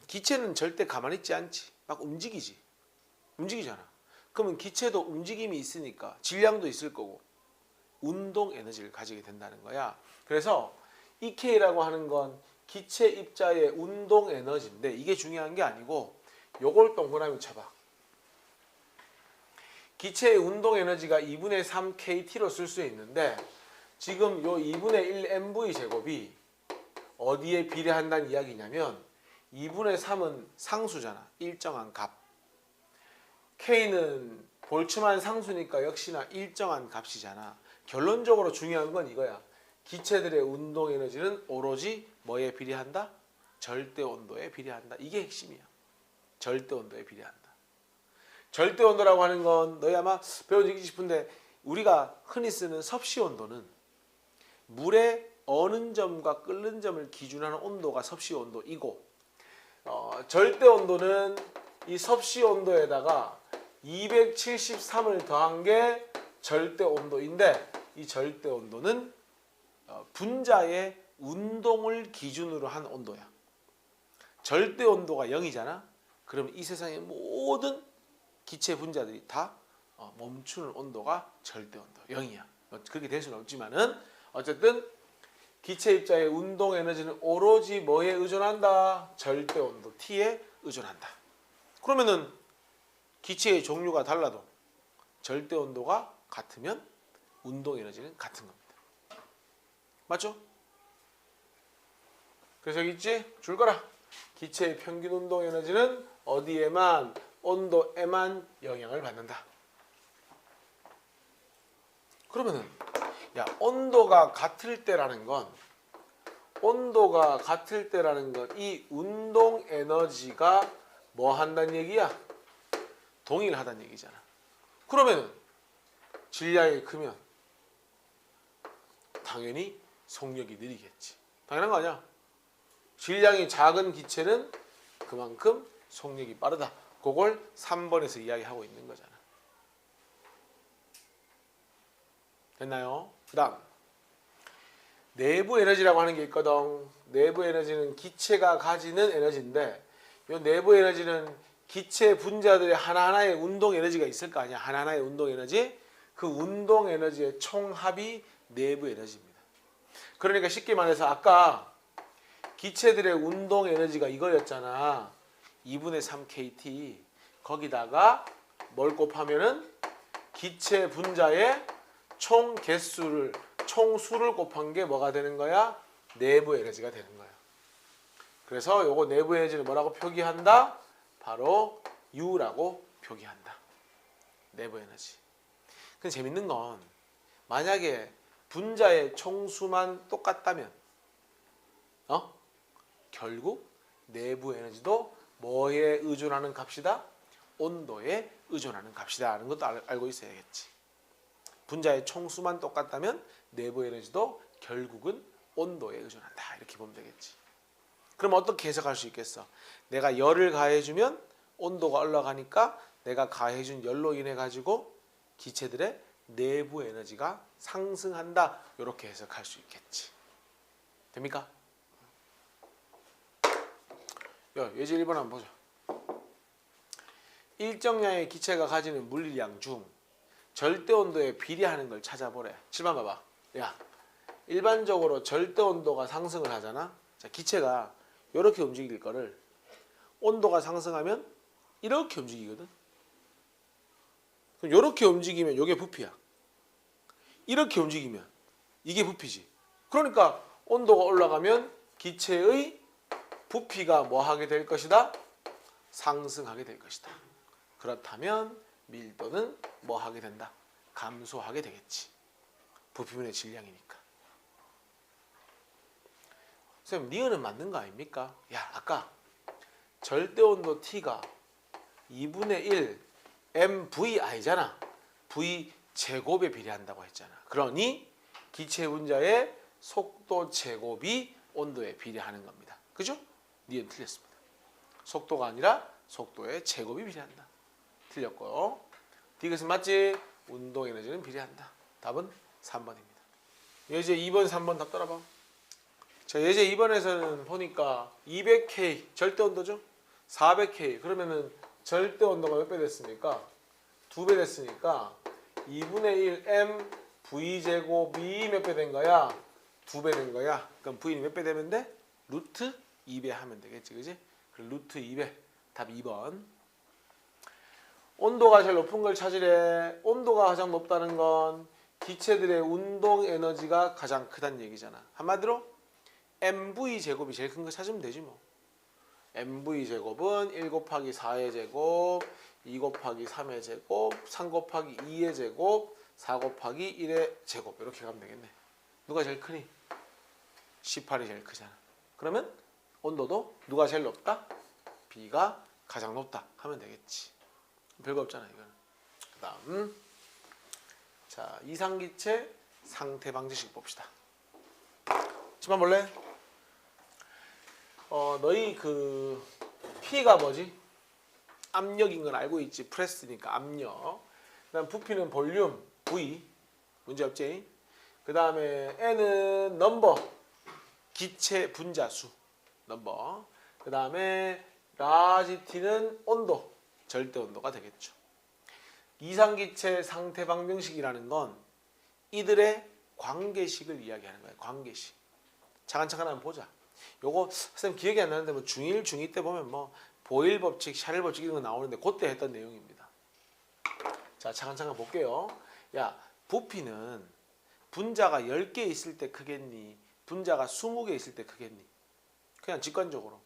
기체는 절대 가만히 있지 않지. 막 움직이잖아. 그러면 기체도 움직임이 있으니까 질량도 있을 거고 운동 에너지를 가지게 된다는 거야. 그래서 EK라고 하는 건 기체 입자의 운동 에너지인데 이게 중요한 게 아니고 요걸 동그라미 쳐봐. 기체의 운동 에너지가 2분의 3 KT로 쓸 수 있는데 지금 요 2분의 1 MV 제곱이 어디에 비례한다는 이야기냐면 2분의 3은 상수잖아. 일정한 값. K는 볼츠만 상수니까 역시나 일정한 값이잖아. 결론적으로 중요한 건 이거야. 기체들의 운동 에너지는 오로지 뭐에 비례한다? 절대 온도에 비례한다. 이게 핵심이야. 절대 온도에 비례한다. 절대 온도라고 하는 건 너희 아마 배운 적이 싶은데 우리가 흔히 쓰는 섭씨 온도는 물의 어는 점과 끓는 점을 기준하는 온도가 섭씨 온도이고 절대 온도는 이 섭씨 온도에다가 273을 더한 게 절대 온도인데 이 절대 온도는 분자의 운동을 기준으로 한 온도야. 절대 온도가 0이잖아. 그럼 이 세상의 모든 기체 분자들이 다 멈추는 온도가 절대 온도 0이야. 그렇게 될 수는 없지만은 어쨌든 기체 입자의 운동 에너지는 오로지 뭐에 의존한다? 절대 온도 T에 의존한다. 그러면은 기체의 종류가 달라도 절대 온도가 같으면 운동 에너지는 같은 겁니다. 맞죠? 그래서 여기 있지? 줄 거라. 기체의 평균 운동 에너지는 어디에만 온도에만 영향을 받는다. 그러면은 온도가 같을 때라는 건 이 운동 에너지가 뭐 한다는 얘기야? 동일하다는 얘기잖아. 그러면은 질량이 크면 당연히 속력이 느리겠지. 당연한 거 아니야? 질량이 작은 기체는 그만큼 속력이 빠르다. 그걸 3번에서 이야기하고 있는 거잖아. 됐나요? 그 다음 내부 에너지라고 하는 게 있거든. 내부 에너지는 기체가 가지는 에너지인데 이 내부 에너지는 기체 분자들의 하나하나의 운동 에너지가 있을 거 아니야. 하나하나의 운동 에너지. 그 운동 에너지의 총합이 내부 에너지입니다. 그러니까 쉽게 말해서 아까 기체들의 운동 에너지가 이거였잖아. 2분의 3 KT. 거기다가 뭘 곱하면은 기체 분자의 총 개수를 총수를 곱한 게 뭐가 되는 거야? 내부 에너지가 되는 거야. 그래서 요거 내부 에너지를 뭐라고 표기한다? 바로 U라고 표기한다. 내부 에너지. 근데 재밌는 건 만약에 분자의 총수만 똑같다면 결국 내부 에너지도 뭐에 의존하는 값이다? 온도에 의존하는 값이다 라는 것도 알고 있어야겠지. 분자의 총수만 똑같다면 내부 에너지도 결국은 온도에 의존한다. 이렇게 보면 되겠지. 그럼 어떻게 해석할 수 있겠어? 내가 열을 가해주면 온도가 올라가니까 내가 가해준 열로 인해 가지고 기체들의 내부 에너지가 상승한다. 이렇게 해석할 수 있겠지. 됩니까? 예제 1번 한번 보자. 일정량의 기체가 가지는 물리량 중 절대 온도에 비례하는 걸 찾아보래. 7번 봐봐. 일반적으로 절대 온도가 상승을 하잖아. 자, 기체가 이렇게 움직일 거를 온도가 상승하면 이렇게 움직이거든. 그럼 이렇게 움직이면 이게 부피야. 이렇게 움직이면 이게 부피지. 그러니까 온도가 올라가면 기체의 부피가 뭐 하게 될 것이다? 상승하게 될 것이다. 그렇다면 밀도는 뭐 하게 된다? 감소하게 되겠지. 부피분의 질량이니까. 선생님, 니은은 맞는 거 아닙니까? 야, 아까 절대온도 T가 2분의 1 mVI잖아. V 제곱에 비례한다고 했잖아. 그러니 기체 분자의 속도 제곱이 온도에 비례하는 겁니다. 그죠? 니은 틀렸습니다. 속도가 아니라 속도의 제곱이 비례한다. 틀렸고요. D것은 맞지? 운동 에너지는 비례한다. 답은 3번입니다. 예제 2번, 3번 답 따라봐. 자, 예제 2번에서는 보니까 200K 절대 온도죠? 400K 그러면은 절대 온도가 몇 배 됐습니까? 2배 됐으니까 2분의 1 m v 제곱이 몇 배 된 거야? 2배 된 거야. 그럼 v는 몇 배 되면 돼? 루트 2배 하면 되겠지, 그지? 그럼 루트 2배. 답 2번. 온도가 제일 높은 걸 찾으래. 온도가 가장 높다는 건 기체들의 운동 에너지가 가장 크다는 얘기잖아. 한마디로 mv 제곱이 제일 큰 거 찾으면 되지 뭐. mv 제곱은 1 곱하기 4의 제곱, 2 곱하기 3의 제곱, 3 곱하기 2의 제곱, 4 곱하기 1의 제곱 이렇게 가면 되겠네. 누가 제일 크니? 18이 제일 크잖아. 그러면 온도도 누가 제일 높다? B가 가장 높다 하면 되겠지. 별거 없잖아 이거는. 그 다음 자, 이상기체 상태 방정식 봅시다. 집안 볼래? 너희 그 P가 뭐지? 압력인 건 알고 있지. 프레스니까 압력. 그 다음 부피는 볼륨 V. 문제 없지? 그 다음에 N은 넘버. 기체 분자수. 넘버. 그 다음에 라지 T는 온도. 절대 온도가 되겠죠. 이상기체 상태 방정식이라는 건 이들의 관계식을 이야기하는 거예요. 관계식. 차근차근 한번 보자. 요거 선생님 기억이 안 나는데 뭐 중1, 중2 때 보면 뭐 보일 법칙, 샤를 법칙 이런 거 나오는데 그때 했던 내용입니다. 자, 차근차근 볼게요. 야, 부피는 분자가 10개 있을 때 크겠니? 분자가 20개 있을 때 크겠니? 그냥 직관적으로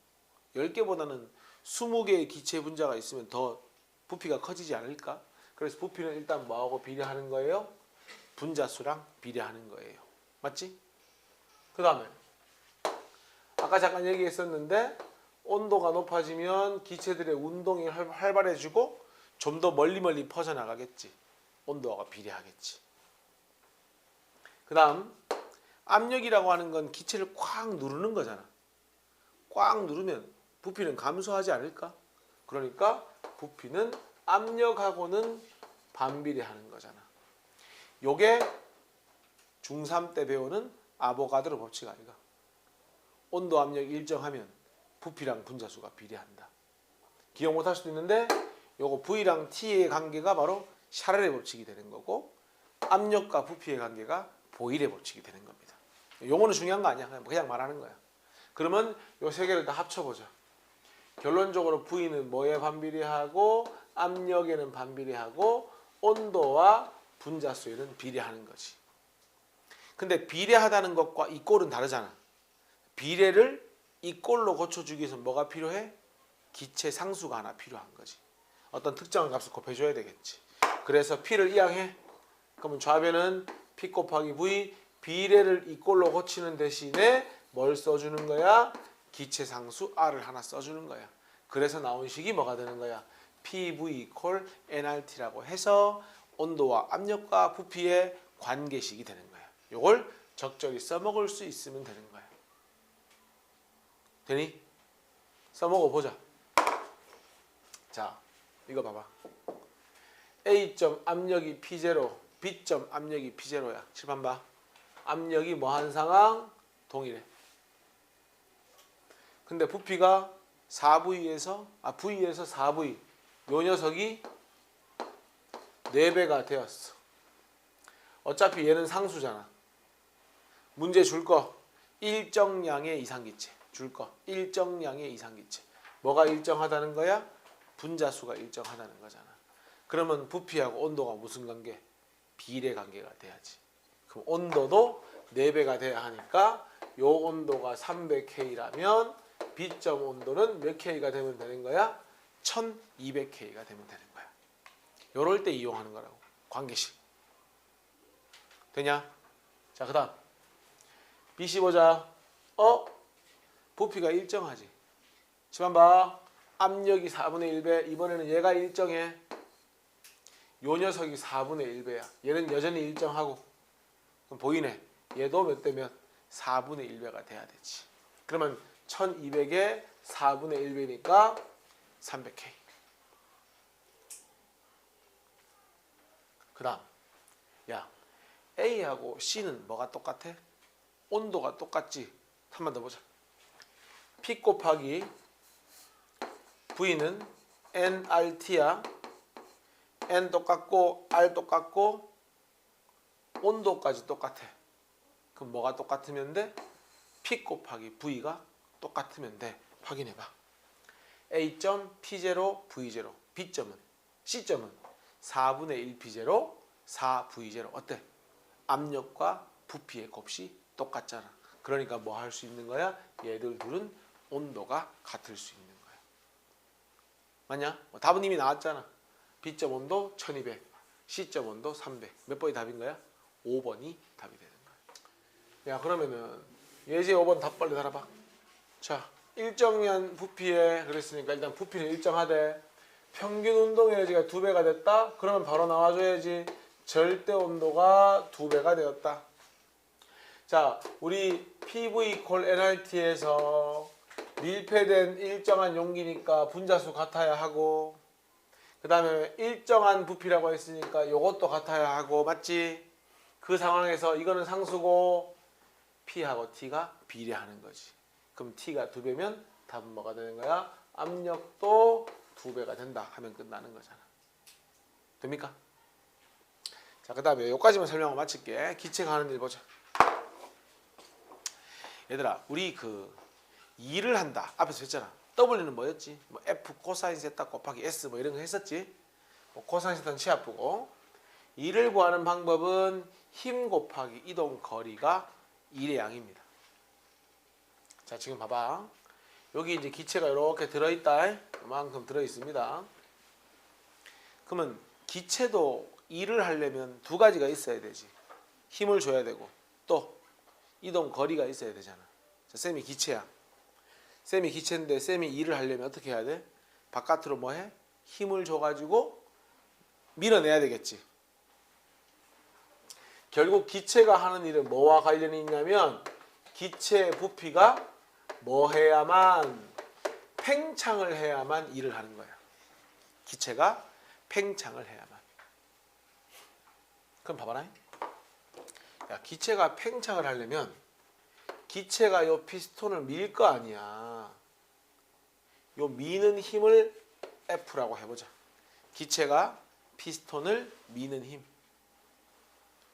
10개보다는 20개의 기체 분자가 있으면 더 부피가 커지지 않을까? 그래서 부피는 일단 뭐하고 비례하는 거예요? 분자 수랑 비례하는 거예요. 맞지? 그 다음에 아까 잠깐 얘기했었는데 온도가 높아지면 기체들의 운동이 활발해지고 좀 더 멀리 퍼져나가겠지. 온도가 비례하겠지. 그 다음 압력이라고 하는 건 기체를 꽉 누르는 거잖아. 꽉 누르면 부피는 감소하지 않을까? 그러니까 부피는 압력하고는 반비례하는 거잖아. 요게 중3 때 배우는 아보가드로 법칙 아이가. 온도 압력 일정하면 부피랑 분자수가 비례한다. 기억 못할 수도 있는데 요거 V랑 T의 관계가 바로 샤를의 법칙이 되는 거고 압력과 부피의 관계가 보일의 법칙이 되는 겁니다. 용어는 중요한 거 아니야. 그냥 말하는 거야. 그러면 요 세 개를 다 합쳐보자. 결론적으로 V는 뭐에 반비례하고 압력에는 반비례하고 온도와 분자수에는 비례하는 거지. 근데 비례하다는 것과 이꼴은 다르잖아. 비례를 이꼴로 고쳐주기 위해서 뭐가 필요해? 기체 상수가 하나 필요한 거지. 어떤 특정한 값을 곱해줘야 되겠지. 그래서 P를 이항해. 그러면 좌변은 P 곱하기 V 비례를 이꼴로 고치는 대신에 뭘 써주는 거야? 기체 상수 R을 하나 써주는 거야. 그래서 나온 식이 뭐가 되는 거야? PV 이퀄 nRT라고 해서 온도와 압력과 부피의 관계식이 되는 거야. 이걸 적절히 써먹을 수 있으면 되는 거야. 되니? 써먹어 보자. 자, 이거 봐봐. A점 압력이 P0, B점 압력이 P0야. 칠판 봐. 압력이 뭐한 상황? 동일해. 근데 부피가 4V에서 V에서 4V. 요 녀석이 4배가 되었어. 어차피 얘는 상수잖아. 문제 줄 거 일정량의 이상기체. 줄 거 일정량의 이상기체. 뭐가 일정하다는 거야? 분자수가 일정하다는 거잖아. 그러면 부피하고 온도가 무슨 관계? 비례 관계가 돼야지. 그럼 온도도 4배가 돼야 하니까 요 온도가 300K라면 B점 온도는 몇 K가 되면 되는 거야? 1200K가 되면 되는 거야. 요럴 때 이용하는 거라고. 관계식. 되냐? 자, 그 다음 BC 보자. 부피가 일정하지. 지금 봐. 압력이 4분의 1배. 이번에는 얘가 일정해. 요 녀석이 4분의 1배야. 얘는 여전히 일정하고. 그럼 보이네. 얘도 몇 대면 4분의 1배가 돼야 되지. 그러면 1200에 4분의 1배니까 300K. 그 다음 야, A하고 C는 뭐가 똑같아? 온도가 똑같지. 한 번 더 보자. P 곱하기 V는 nRT야. N 똑같고 R 똑같고 온도까지 똑같아. 그럼 뭐가 똑같으면 돼? P 곱하기 V가 똑같으면 돼. 확인해봐. A점 P0 V0. B점은 C점은 4분의 1P0 4V0. 어때? 압력과 부피의 곱이 똑같잖아. 그러니까 뭐 할 수 있는 거야? 얘들 둘은 온도가 같을 수 있는 거야. 맞냐? 답은 이미 나왔잖아. B점 온도 1200, C점 온도 300. 몇 번이 답인 거야? 5번이 답이 되는 거야. 야, 그러면은 예제 5번 답 빨리 달아봐. 자, 일정한 부피에 그랬으니까 일단 부피는 일정하대. 평균 운동 에너지가 2배가 됐다? 그러면 바로 나와줘야지. 절대 온도가 2배가 되었다. 자, 우리 PV 콜 nRT에서 밀폐된 일정한 용기니까 분자수 같아야 하고, 그 다음에 일정한 부피라고 했으니까 요것도 같아야 하고, 맞지? 그 상황에서 이거는 상수고 P하고 T가 비례하는 거지. 그럼 T가 2배면 답은 뭐가 되는 거야? 압력도 2배가 된다 하면 끝나는 거잖아. 됩니까? 자, 그 다음에 여기까지만 설명을 마칠게. 기체가 하는 일 보자. 얘들아, 우리 일을 한다. 앞에서 했잖아. W는 뭐였지? 뭐 F 코사인 세타 곱하기 S 뭐 이런 거 했었지? 뭐 코사인 세타는 치아프고. 일을 구하는 방법은 힘 곱하기 이동 거리가 일의 양입니다. 자, 지금 봐봐. 여기 이제 기체가 이렇게 들어있다. 이만큼 들어있습니다. 그러면 기체도 일을 하려면 두 가지가 있어야 되지. 힘을 줘야 되고 또 이동 거리가 있어야 되잖아. 자, 쌤이 기체야. 쌤이 기체인데 쌤이 일을 하려면 어떻게 해야 돼? 바깥으로 뭐 해? 힘을 줘가지고 밀어내야 되겠지. 결국 기체가 하는 일은 뭐와 관련이 있냐면 기체의 부피가 뭐 해야만 팽창을 해야만 일을 하는 거야. 기체가 팽창을 해야만. 그럼 봐봐라. 야, 기체가 팽창을 하려면 기체가 요 피스톤을 밀 거 아니야. 요 미는 힘을 F라고 해보자. 기체가 피스톤을 미는 힘.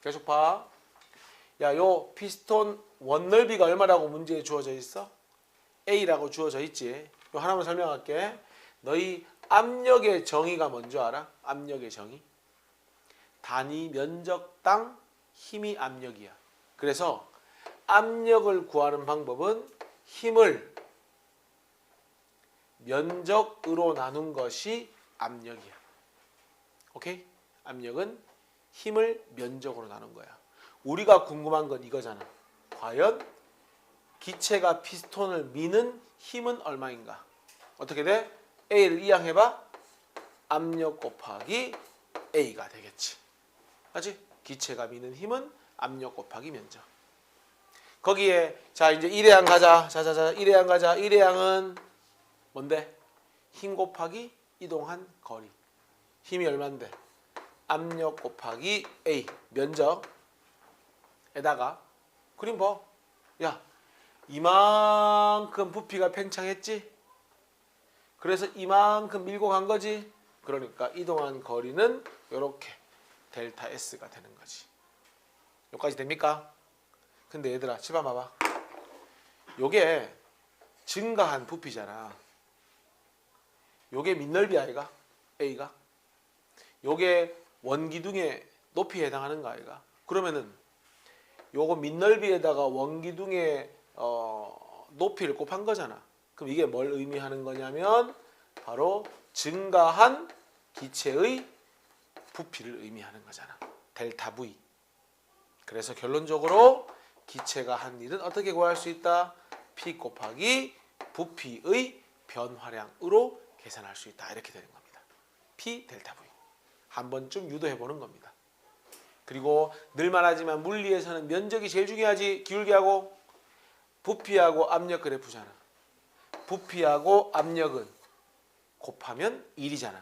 계속 봐. 야, 요 피스톤 원넓이가 얼마라고 문제에 주어져 있어? A라고 주어져 있지. 요 하나만 설명할게. 너희 압력의 정의가 뭔지 알아? 압력의 정의. 단위 면적당 힘이 압력이야. 그래서 압력을 구하는 방법은 힘을 면적으로 나눈 것이 압력이야. 오케이? 압력은 힘을 면적으로 나눈 거야. 우리가 궁금한 건 이거잖아. 과연 기체가 피스톤을 미는 힘은 얼마인가? 어떻게 돼? A를 이항해봐. 압력 곱하기 A가 되겠지. 맞지? 기체가 미는 힘은 압력 곱하기 면적. 거기에 자 이제 1의 양 가자. 자 1의 양 가자. 1의 양은 뭔데? 힘 곱하기 이동한 거리. 힘이 얼만데? 압력 곱하기 A 면적에다가 그림 봐. 야, 이만큼 부피가 팽창했지? 그래서 이만큼 밀고 간 거지? 그러니까 이동한 거리는 이렇게 델타 S가 되는 거지. 여기까지 됩니까? 근데 얘들아, 집어 봐봐. 요게 증가한 부피잖아. 요게 밑넓이 아이가? A가? 요게 원기둥의 높이에 해당하는 거 아이가? 그러면은 요거 밑넓이에다가 원기둥의 높이를 곱한 거잖아. 그럼 이게 뭘 의미하는 거냐면 바로 증가한 기체의 부피를 의미하는 거잖아. 델타 V. 그래서 결론적으로 기체가 한 일은 어떻게 구할 수 있다? P 곱하기 부피의 변화량으로 계산할 수 있다. 이렇게 되는 겁니다. P 델타 V. 한 번쯤 유도해 보는 겁니다. 그리고 늘 말하지만 물리에서는 면적이 제일 중요하지. 기울기하고 부피하고 압력 그래프잖아. 부피하고 압력은 곱하면 1이잖아.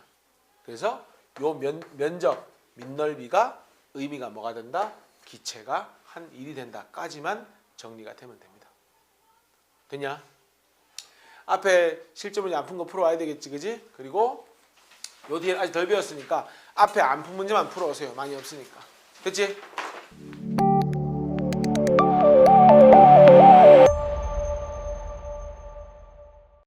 그래서 요 면적, 밑넓이가 의미가 뭐가 된다? 기체가 한 1이 된다까지만 정리가 되면 됩니다. 됐냐? 앞에 실제 문제 안 푼 거 풀어와야 되겠지, 그지? 그리고 요 뒤에 아직 덜 배웠으니까 앞에 안 푼 문제만 풀어오세요. 많이 없으니까. 됐지?